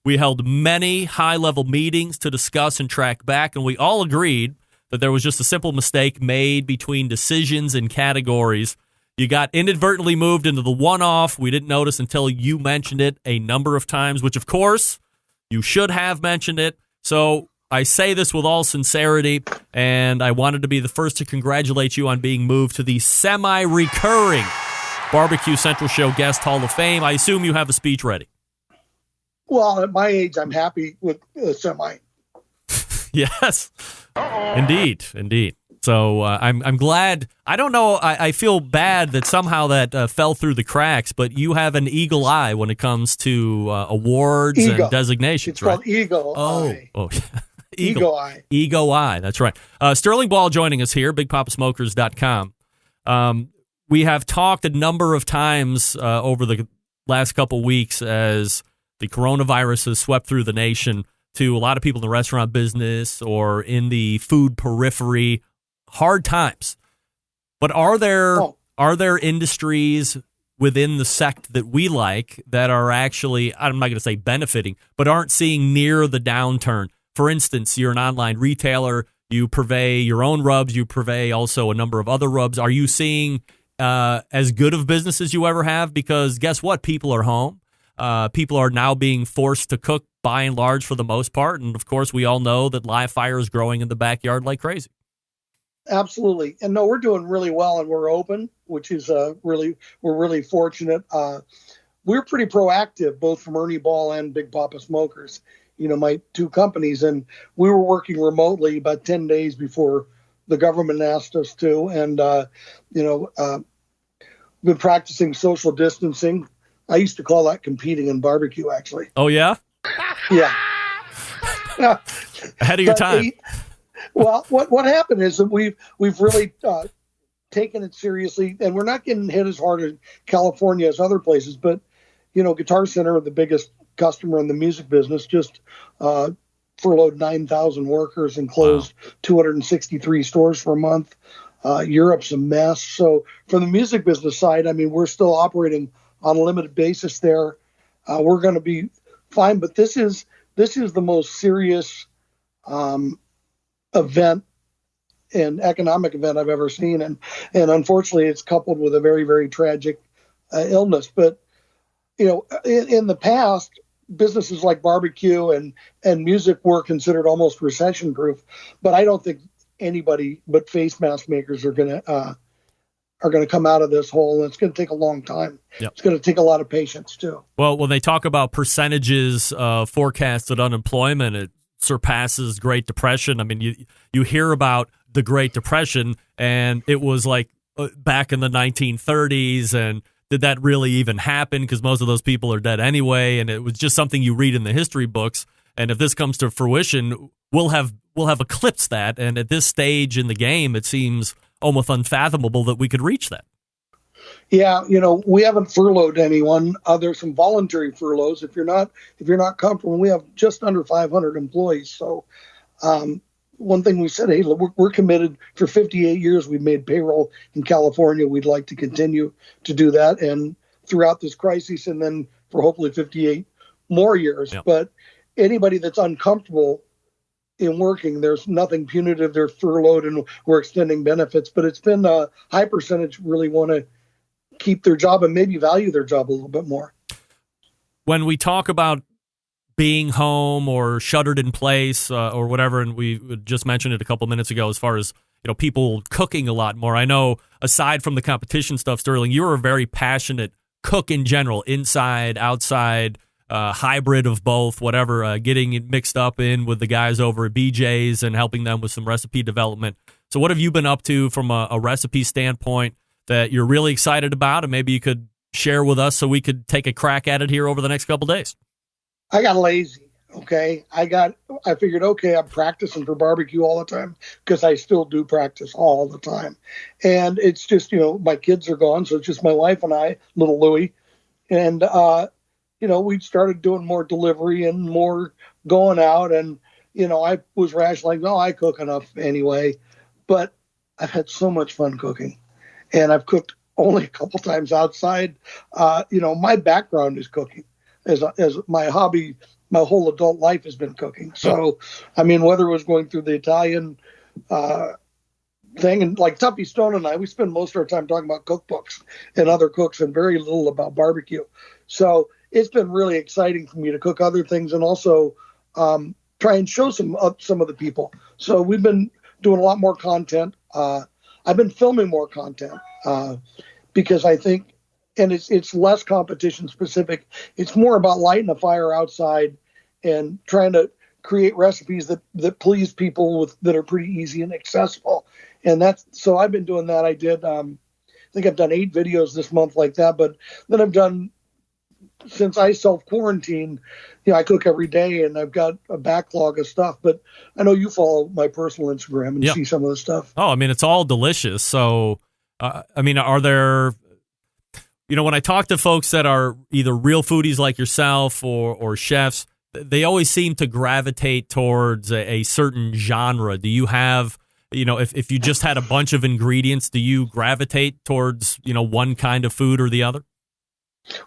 We held many high-level meetings to discuss and track back, and we all agreed that there was just a simple mistake made between decisions and categories. You got inadvertently moved into the one-off. We didn't notice until you mentioned it a number of times, which, of course, you should have mentioned it. So I say this with all sincerity, and I wanted to be the first to congratulate you on being moved to the semi-recurring Barbecue Central Show Guest Hall of Fame. I assume you have a speech ready. Well, at my age, I'm happy with semi. Yes, indeed. So I'm glad. I don't know. I feel bad that somehow that fell through the cracks, but you have an eagle eye when it comes to awards and designations, it's right? Called Eagle Eye. Oh, Eagle Eye. Eagle Eye. That's right. Sterling Ball joining us here, BigPoppaSmokers.com. We have talked a number of times over the last couple weeks as the coronavirus has swept through the nation to a lot of people in the restaurant business or in the food periphery. Hard times. But are there industries within the sect that we like that are actually, I'm not going to say benefiting, but aren't seeing near the downturn? For instance, you're an online retailer, you purvey your own rubs, you purvey also a number of other rubs. Are you seeing as good of business as you ever have? Because guess what? People are home. People are now being forced to cook by and large for the most part. And of course, we all know that live fire is growing in the backyard like crazy. Absolutely. And no, we're doing really well and we're open, which is we're really fortunate. We're pretty proactive, both from Ernie Ball and Big Poppa Smokers, you know, my 2 companies. And we were working remotely about 10 days before the government asked us to. And, been practicing social distancing. I used to call that competing in barbecue, actually. Oh, yeah? Yeah. Ahead of your time. Well, what happened is that we've really taken it seriously, and we're not getting hit as hard in California as other places. But, you know, Guitar Center, the biggest customer in the music business, just furloughed 9,000 workers and closed 263 stores for a month. Europe's a mess. So from the music business side, I mean, we're still operating on a limited basis there. We're going to be fine, but this is the most serious event and economic event I've ever seen. And unfortunately, it's coupled with a very, very tragic illness. But, you know, in the past, businesses like barbecue and music were considered almost recession proof. But I don't think anybody but face mask makers are going to are going to come out of this hole, and it's going to take a long time. Yep. It's going to take a lot of patience too. Well, when they talk about percentages of forecasted unemployment, it surpasses Great Depression. I mean, you hear about the Great Depression, and it was like back in the 1930s, and did that really even happen? Because most of those people are dead anyway, and it was just something you read in the history books. And if this comes to fruition, we'll have eclipsed that. And at this stage in the game, it seems almost unfathomable that we could reach that. Yeah, we haven't furloughed anyone. There's some voluntary furloughs. If you're not comfortable, we have just under 500 employees. So one thing we said, hey, we're committed. For 58 years, we've made payroll in California. We'd like to continue to do that, and throughout this crisis, and then for hopefully 58 more years. Yep. But anybody that's uncomfortable in working, there's nothing punitive. They're furloughed, and we're extending benefits. But it's been a high percentage really want to keep their job and maybe value their job a little bit more. When we talk about being home or shuttered in place or whatever, and we just mentioned it a couple minutes ago as far as people cooking a lot more. I know aside from the competition stuff, Sterling, you're a very passionate cook in general, inside, outside, hybrid of both, whatever, getting it mixed up in with the guys over at BJ's and helping them with some recipe development. So what have you been up to from a recipe standpoint that you're really excited about, and maybe you could share with us so we could take a crack at it here over the next couple days? I got lazy. Okay. I figured, okay, I'm practicing for barbecue all the time, because I still do practice all the time. And it's just, my kids are gone. So it's just my wife and I, little Louie. And, we started doing more delivery and more going out. And, I was rationalizing, no, I cook enough anyway. But I've had so much fun cooking. And I've cooked only a couple times outside. My background is cooking. As my hobby, my whole adult life has been cooking. So, whether it was going through the Italian thing, and like Tuffy Stone and I, we spend most of our time talking about cookbooks and other cooks and very little about barbecue. So it's been really exciting for me to cook other things and also try and show some of the people. So we've been doing a lot more content. I've been filming more content because I think, and it's less competition specific. It's more about lighting a fire outside and trying to create recipes that please people that are pretty easy and accessible. And so I've been doing that. I think I've done 8 videos this month like that, but then I've done, since I self-quarantine, I cook every day and I've got a backlog of stuff, but I know you follow my personal Instagram and see some of the stuff. Oh, it's all delicious. So, are there, when I talk to folks that are either real foodies like yourself or chefs, they always seem to gravitate towards a certain genre. Do you have, if you just had a bunch of ingredients, do you gravitate towards, one kind of food or the other?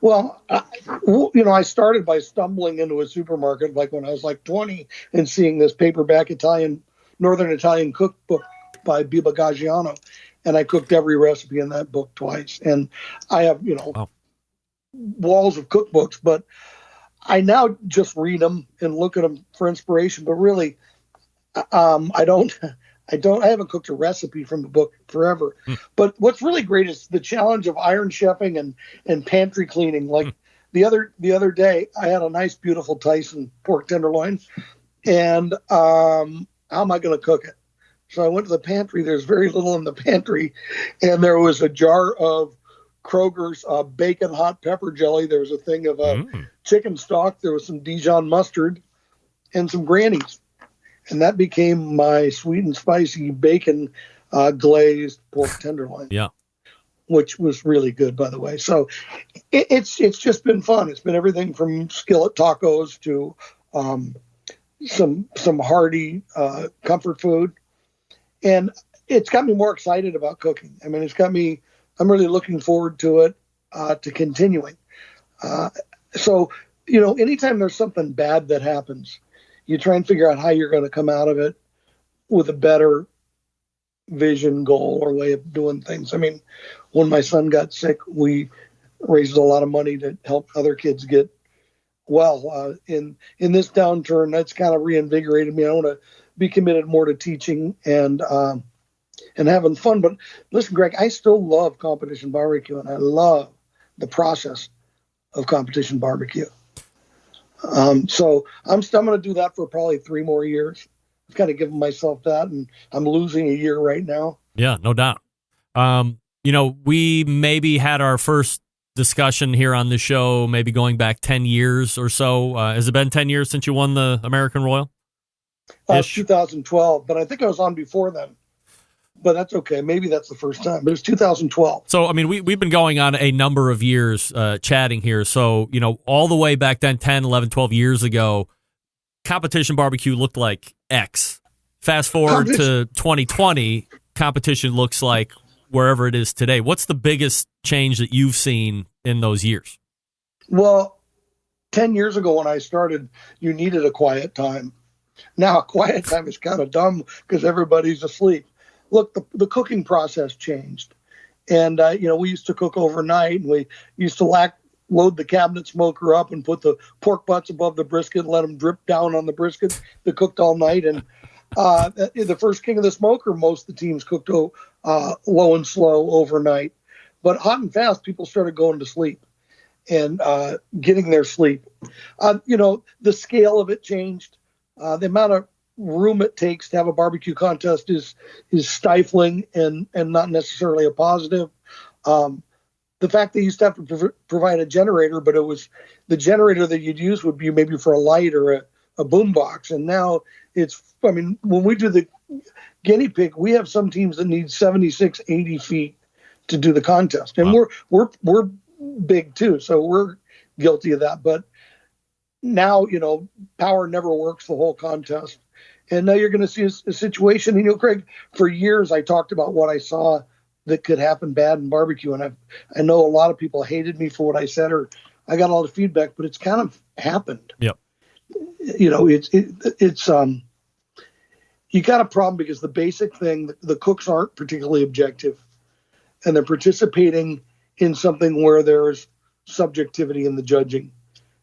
Well, I started by stumbling into a supermarket like when I was like 20 and seeing this paperback Northern Italian cookbook by Biba Gaggiano. And I cooked every recipe in that book twice. And I have, walls of cookbooks, but I now just read them and look at them for inspiration. But really, I haven't cooked a recipe from the book forever. But what's really great is the challenge of iron chefing and pantry cleaning. Like the other day, I had a nice, beautiful Tyson pork tenderloin. And how am I going to cook it? So I went to the pantry. There's very little in the pantry. And there was a jar of Kroger's bacon hot pepper jelly. There was a thing of chicken stock. There was some Dijon mustard and some Granny's. And that became my sweet and spicy bacon glazed pork tenderloin. Yeah. Which was really good, by the way. So it's just been fun. It's been everything from skillet tacos to some hearty comfort food. And it's got me more excited about cooking. I'm really looking forward to it, to continuing. So, anytime there's something bad that happens, you try and figure out how you're going to come out of it with a better vision, goal, or way of doing things. When my son got sick, we raised a lot of money to help other kids get well. In this downturn, that's kind of reinvigorated me. I want to be committed more to teaching and having fun. But listen, Greg, I still love competition barbecue, and I love the process of competition barbecue. So I'm going to do that for probably 3 more years. I've kind of given myself that, and I'm losing a year right now. Yeah, no doubt. We maybe had our first discussion here on this show, maybe going back 10 years or so. Has it been 10 years since you won the American Royal? 2012, but I think I was on before then. But that's okay. Maybe that's the first time. But it was 2012. So, I mean, we've been going on a number of years chatting here. So, all the way back then, 10, 11, 12 years ago, competition barbecue looked like X. Fast forward to 2020, competition looks like wherever it is today. What's the biggest change that you've seen in those years? Well, 10 years ago when I started, you needed a quiet time. Now, a quiet time is kind of dumb because everybody's asleep. Look, the cooking process changed. And, we used to cook overnight, and we used to load the cabinet smoker up and put the pork butts above the brisket and let them drip down on the brisket that cooked all night. And the first king of the smoker, most of the teams cooked low and slow overnight. But hot and fast, people started going to sleep and getting their sleep. The scale of it changed. The amount of room it takes to have a barbecue contest is stifling and not necessarily a positive. The fact that you used to have to provide a generator, but it was the generator that you'd use would be maybe for a light or a boom box. And now when we do the guinea pig, we have some teams that need 76, 80 feet to do the contest. And we're big too, so we're guilty of that. But now, power never works the whole contest. And now you're going to see a situation. Craig, for years I talked about what I saw that could happen bad in barbecue. And I know a lot of people hated me for what I said, or I got a lot of feedback, but it's kind of happened. Yep. It's you got a problem because the basic thing, the cooks aren't particularly objective, and they're participating in something where there's subjectivity in the judging.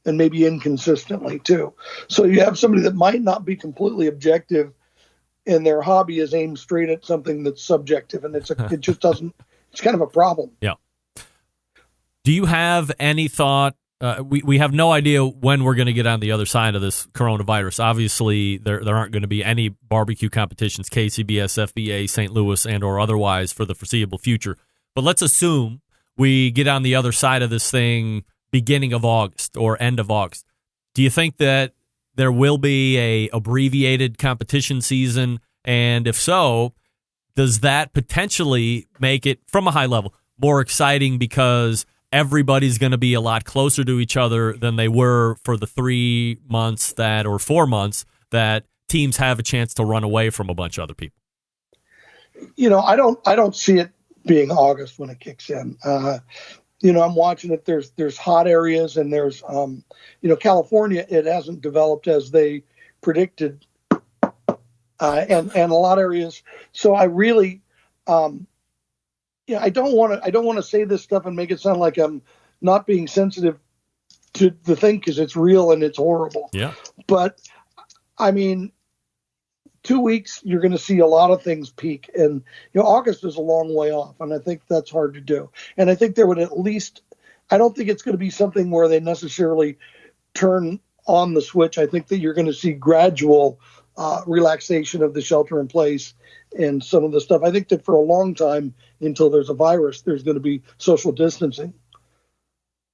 And maybe inconsistently too. So you have somebody that might not be completely objective, and their hobby is aimed straight at something that's subjective, and it just doesn't. It's kind of a problem. Yeah. Do you have any thought? We have no idea when we're going to get on the other side of this coronavirus. Obviously, there aren't going to be any barbecue competitions, KCBS, FBA, St. Louis, and or otherwise for the foreseeable future. But let's assume we get on the other side of this thing beginning of August or end of August. Do you think that there will be a abbreviated competition season? And if so, does that potentially make it, from a high level, more exciting because everybody's going to be a lot closer to each other than they were for the 3 months or 4 months that teams have a chance to run away from a bunch of other people? I don't see it being August when it kicks in. I'm watching it. There's hot areas, and there's, California, it hasn't developed as they predicted, and a lot of areas. So I really, I don't want to say this stuff and make it sound like I'm not being sensitive to the thing, because it's real and it's horrible. Yeah. But 2 weeks, you're going to see a lot of things peak. And, August is a long way off, and I think that's hard to do. And I think there would at least, I don't think it's going to be something where they necessarily turn on the switch. I think that you're going to see gradual relaxation of the shelter in place and some of the stuff. I think that for a long time, until there's a virus, there's going to be social distancing.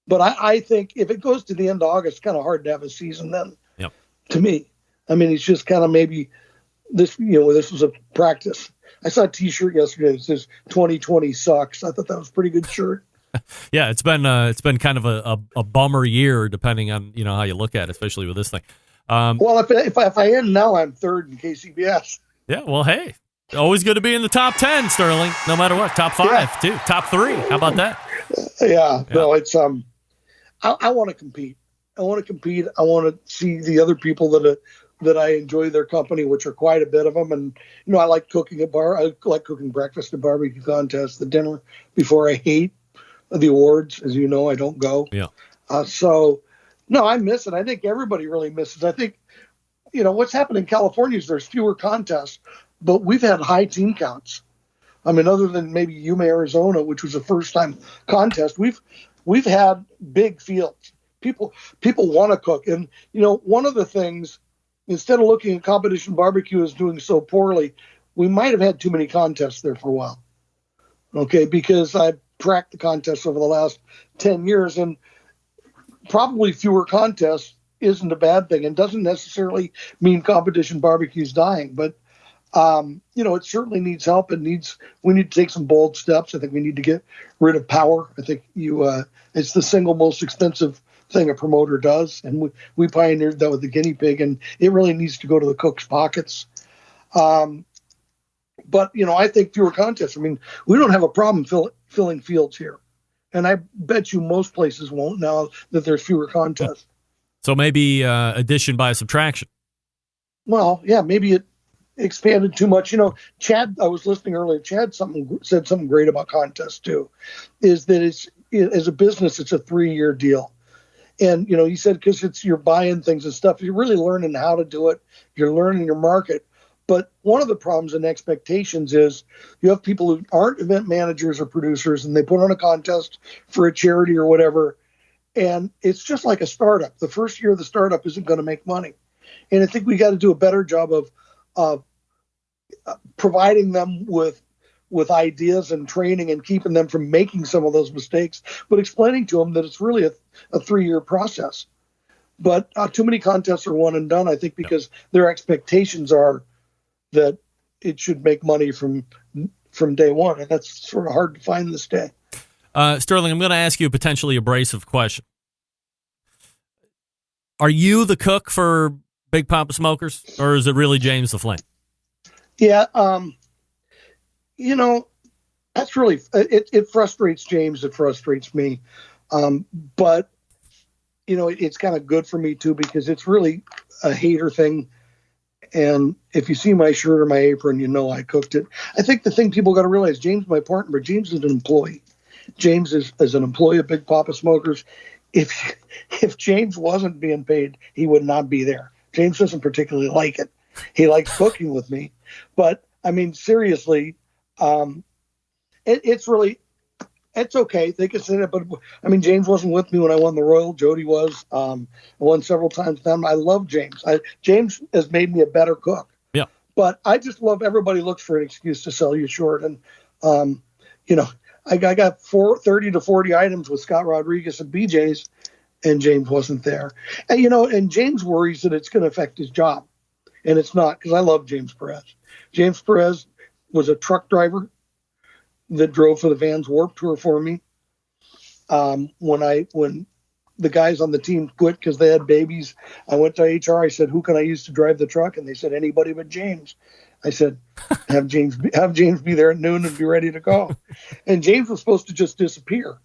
But I think if it goes to the end of August, it's kind of hard to have a season then, to me. It's just kind of maybe this was a practice. I saw a T-shirt yesterday that says 2020 sucks. I thought that was a pretty good shirt. Yeah, it's been kind of a bummer year, depending on how you look at it, especially with this thing. Well, if I end now, I'm third in KCBS. Yeah, well, hey, always good to be in the top 10, Sterling. No matter what, top 5 too, top 3. How about that? Yeah. No, it's I want to compete. I want to compete. I want to see the other people that I enjoy their company, which are quite a bit of them. And, I like cooking at I like cooking breakfast at barbecue contests, the dinner before. I hate the awards. As you know, I don't go. Yeah. So, no, I miss it. I think everybody really misses. I think, what's happened in California is there's fewer contests, but we've had high team counts. I mean, other than maybe Yuma, Arizona, which was a first-time contest, we've had big fields. People want to cook, and one of the things, instead of looking at competition barbecue as doing so poorly, we might have had too many contests there for a while. Okay, because I tracked the contests over the last 10 years, and probably fewer contests isn't a bad thing, and doesn't necessarily mean competition barbecue is dying, but it certainly needs help. We need to take some bold steps. I think we need to get rid of power. I think it's the single most expensive thing a promoter does, and we pioneered that with the guinea pig, and it really needs to go to the cook's pockets. But I think fewer contests. I mean, we don't have a problem filling fields here, and I bet you most places won't now that there's fewer contests. So maybe addition by subtraction. Well, yeah, maybe it expanded too much. Chad, I was listening earlier. Chad said something great about contests too, is that as a business, it's a 3-year deal. And, he said, because you're buying things and stuff, you're really learning how to do it. You're learning your market. But one of the problems and expectations is you have people who aren't event managers or producers, and they put on a contest for a charity or whatever. And it's just like a startup. The first year of the startup isn't going to make money. And I think we got to do a better job of providing them with ideas and training and keeping them from making some of those mistakes, but explaining to them that it's really a 3-year process. But too many contests are one and done, I think, because their expectations are that it should make money from day one, and that's sort of hard to find this day. Sterling, I'm going to ask you a potentially abrasive question. Are you the cook for Big Poppa Smokers, or is it really James the Flame? Yeah, that's really it frustrates James. It frustrates me, but it's kind of good for me too, because it's really a hater thing. And if you see my shirt or my apron, I cooked it. I think the thing people got to realize, James is my partner, but James is an employee. James is an employee of Big Poppa Smokers. If James wasn't being paid, he would not be there. James doesn't particularly like it. He likes cooking with me. But, I mean, seriously, it's okay. They can say that. But, I mean, James wasn't with me when I won the Royal. Jody was. I won several times with them. I love James. James has made me a better cook. Yeah. But I just love everybody looks for an excuse to sell you short. And, I got 30 to 40 items with Scott Rodriguez and BJ's, and James wasn't there. And, and James worries that it's going to affect his job. And it's not, because I love James Perez. James Perez was a truck driver that drove for the Vans Warped Tour for me. When the guys on the team quit because they had babies, I went to HR. I said, "Who can I use to drive the truck?" And they said, "Anybody but James." I said, have James be there at noon and be ready to go. And James was supposed to just disappear,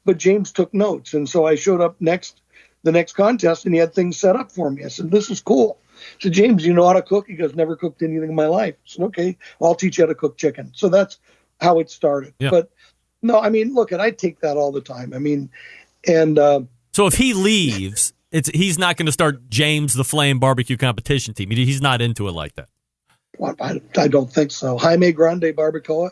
but James took notes. And so I showed up the next contest, and he had things set up for me. I said, "This is cool." So, "James, you know how to cook?" He goes, "Never cooked anything in my life." I said, "Okay, I'll teach you how to cook chicken." So that's how it started. Yeah. But no, I mean, look, and I take that all the time. I mean, and so if he leaves, he's not going to start James the Flame barbecue competition team. He's not into it like that. I don't think so. Jaime Grande Barbacoa.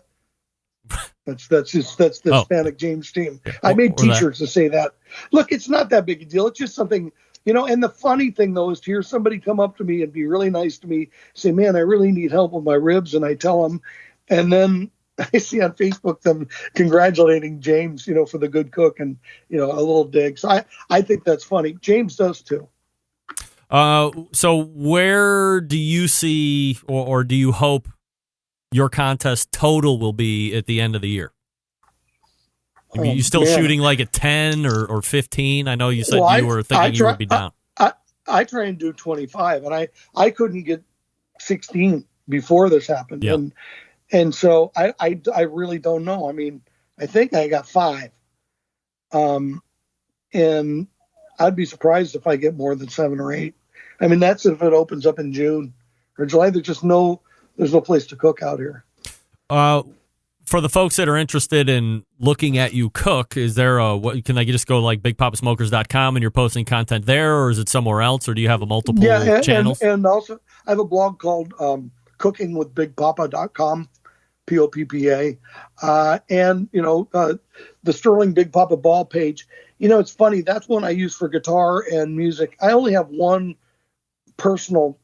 That's the Hispanic James team. Yeah. I made T-shirts to say that. Look, it's not that big a deal. It's just something, and the funny thing, though, is to hear somebody come up to me and be really nice to me, say, "Man, I really need help with my ribs," and I tell them, and then I see on Facebook them congratulating James, for the good cook, and, a little dig. So I think that's funny. James does too. So where do you see or do you hope your contest total will be at the end of the year? I mean, you still shooting like at 10 or 15? I know you said you were thinking you would be down. I try and do 25, and I couldn't get 16 before this happened. Yeah. And so I really don't know. I mean, I think I got 5. And I'd be surprised if I get more than 7 or 8. I mean, that's if it opens up in June or July. There's no place to cook out here. For the folks that are interested in looking at you cook, is there can I just go like bigpoppasmokers.com and you're posting content there, or is it somewhere else, or do you have multiple channels? And also I have a blog called cookingwithbigpoppa.com. POPPA, and the Sterling Big Poppa Ball page. It's funny. That's one I use for guitar and music. I only have one personal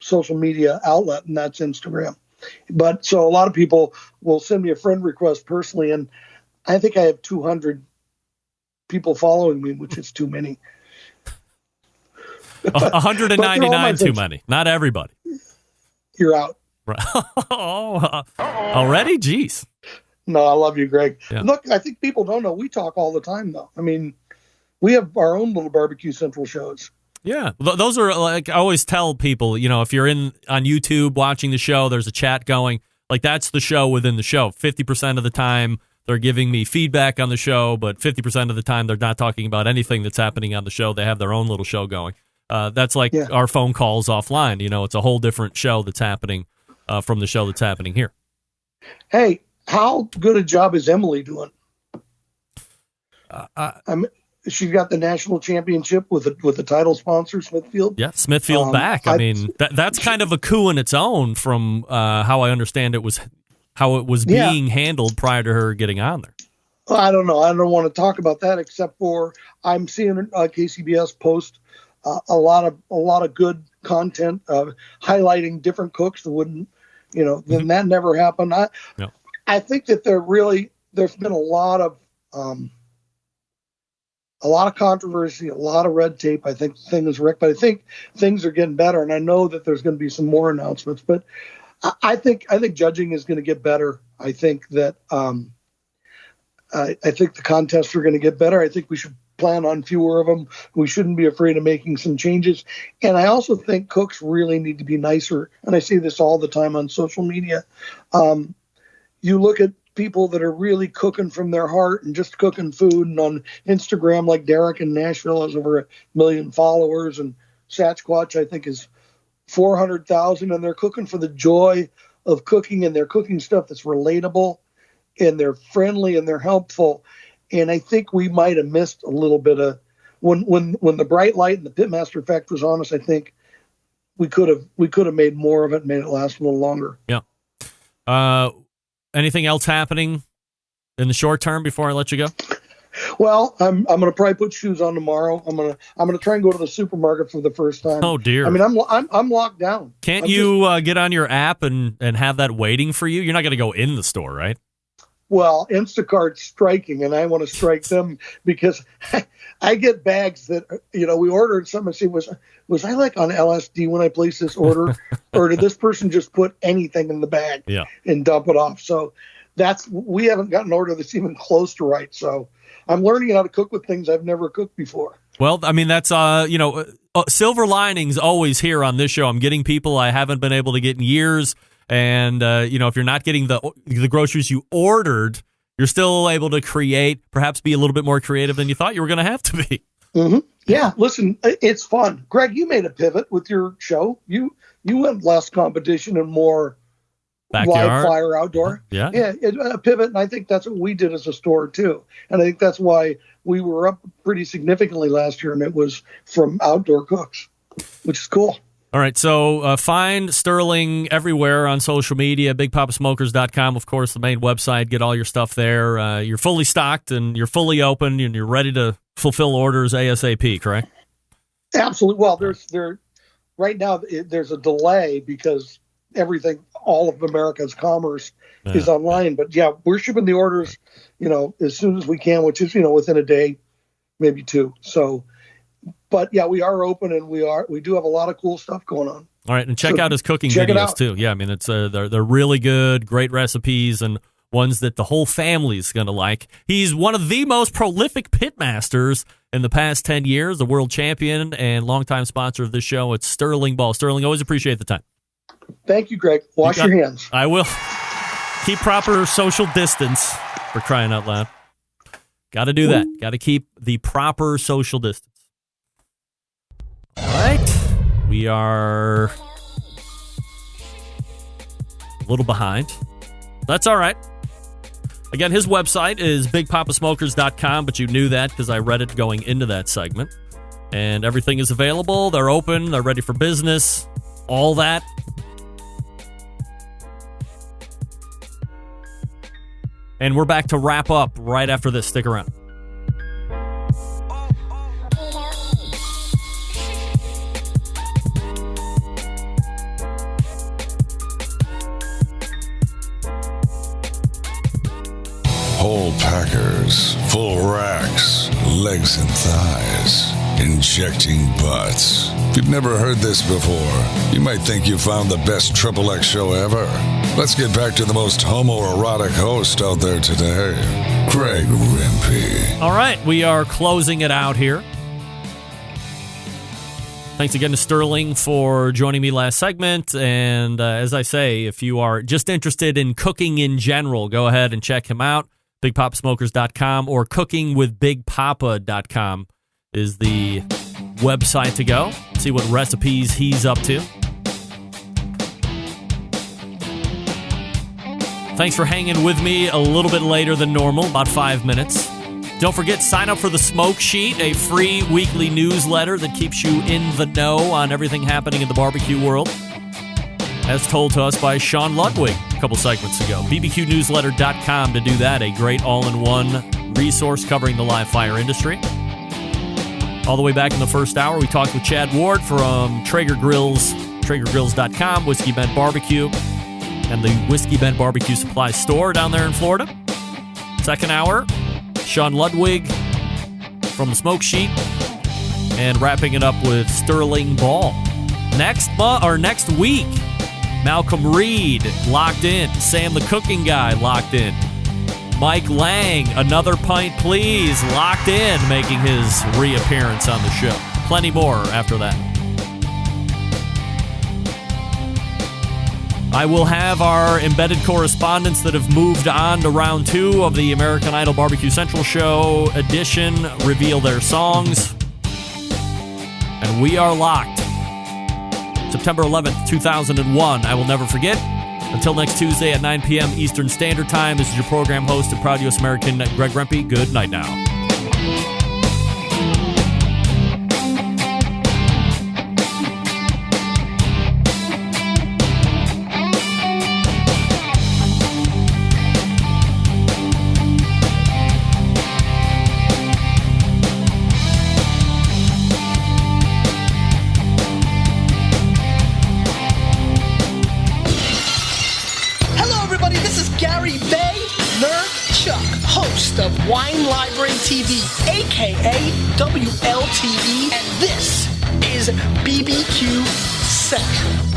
social media outlet, and that's Instagram. But so a lot of people will send me a friend request personally, and I think I have 200 people following me, which is too many. 199 too many. Not everybody. You're out. Already? Jeez. No, I love you, Greg. Yeah. Look, I think people don't know. We talk all the time, though. I mean, we have our own little Barbecue Central shows. Yeah. Those are, like, I always tell people, if you're on YouTube watching the show, there's a chat going. Like, that's the show within the show. 50% of the time, they're giving me feedback on the show, but 50% of the time, they're not talking about anything that's happening on the show. They have their own little show going. That's like our phone calls offline. It's a whole different show that's happening from the show that's happening here. Hey, how good a job is Emily doing? She got the national championship with the title sponsor, Smithfield. Yeah, Smithfield back. I mean, that's kind of a coup in its own from how I understand it was being handled prior to her getting on there. I don't know. I don't want to talk about that except for I'm seeing KCBS post a lot of good content highlighting different cooks that wouldn't, then that never happened. I think that there's been a lot of controversy, a lot of red tape. I think things wrecked, but I think things are getting better, and I know that there's going to be some more announcements. But I think judging is going to get better. I think that I think the contests are going to get better. I think we should plan on fewer of them. We shouldn't be afraid of making some changes. And I also think cooks really need to be nicer. And I see this all the time on social media. You look at people that are really cooking from their heart and just cooking food, and on Instagram, like Derek in Nashville has over 1 million followers, and Sasquatch, I think, is 400,000, and they're cooking for the joy of cooking, and they're cooking stuff that's relatable, and they're friendly, and they're helpful. And I think we might have missed a little bit of when the bright light and the Pitmaster effect was on us. I think we could have made more of it and made it last a little longer. Yeah. Anything else happening in the short term before I let you go? Well, I'm going to probably put shoes on tomorrow. I'm going to try and go to the supermarket for the first time. Oh dear. I mean, I'm locked down. Can't you get on your app and have that waiting for you? You're not going to go in the store, right? Well, Instacart's striking, and I want to strike them because I get bags that, we ordered some and see, was I like on LSD when I placed this order, or did this person just put anything in the bag and dump it off? So we haven't got an order that's even close to right. So I'm learning how to cook with things I've never cooked before. Well, I mean, that's, silver linings always here on this show. I'm getting people I haven't been able to get in years. And, if you're not getting the groceries you ordered, you're still able to create, perhaps be a little bit more creative than you thought you were going to have to be. Mm-hmm. Yeah, listen, it's fun. Greg, you made a pivot with your show. You went less competition and more backyard, live fire outdoor. Yeah, a pivot, and I think that's what we did as a store, too. And I think that's why we were up pretty significantly last year, and it was from outdoor cooks, which is cool. All right, so find Sterling everywhere on social media, bigpoppasmokers.com, of course, the main website. Get all your stuff there. You're fully stocked, and you're fully open, and you're ready to fulfill orders ASAP, correct? Absolutely. Well, right now, there's a delay because all of America's commerce is online. But, yeah, we're shipping the orders, as soon as we can, which is, within a day, maybe two. So... But yeah, we are open, and we do have a lot of cool stuff going on. All right, and check out his cooking videos too. Yeah, I mean it's they're really good, great recipes, and ones that the whole family's going to like. He's one of the most prolific pitmasters in the past 10 years, the world champion and longtime sponsor of this show. It's Sterling Ball. Sterling, always appreciate the time. Thank you, Greg. Wash your hands. I will. Keep proper social distance, for crying out loud. Got to do that. Got to keep the proper social distance. All right, we are a little behind. That's all right. Again, his website is bigpoppasmokers.com, but you knew that because I read it going into that segment. And everything is available. They're open. They're ready for business. All that. And we're back to wrap up right after this. Stick around. Whole packers, full racks, legs and thighs, injecting butts. If you've never heard this before, you might think you found the best XXX show ever. Let's get back to the most homoerotic host out there today, Greg Rempe. All right, we are closing it out here. Thanks again to Sterling for joining me last segment. And as I say, if you are just interested in cooking in general, go ahead and check him out. BigPoppaSmokers.com or CookingWithBigPoppa.com is the website to go. See what recipes he's up to. Thanks for hanging with me a little bit later than normal, about 5 minutes. Don't forget, sign up for the Smoke Sheet, a free weekly newsletter that keeps you in the know on everything happening in the barbecue world. As told to us by Sean Ludwig a couple segments ago. BBQnewsletter.com to do that. A great all-in-one resource covering the live fire industry. All the way back in the first hour, we talked with Chad Ward from Traeger Grills, TraegerGrills.com, Whiskey Bent Barbecue, and the Whiskey Bent Barbecue Supply Store down there in Florida. Second hour, Sean Ludwig from the Smoke Sheet, and wrapping it up with Sterling Ball. Next week, Malcolm Reed locked in. Sam the Cooking Guy locked in. Mike Lang, Another Pint Please, locked in, making his reappearance on the show. Plenty more after that. I will have our embedded correspondents that have moved on to round 2 of the American Idol Barbecue Central Show edition reveal their songs. And we are locked. September 11th, 2001. I will never forget. Until next Tuesday at 9 p.m. Eastern Standard Time, this is your program host and proud U.S. American, Greg Rempe. Good night now. Of Wine Library TV, aka WLTV, and this is BBQ Central.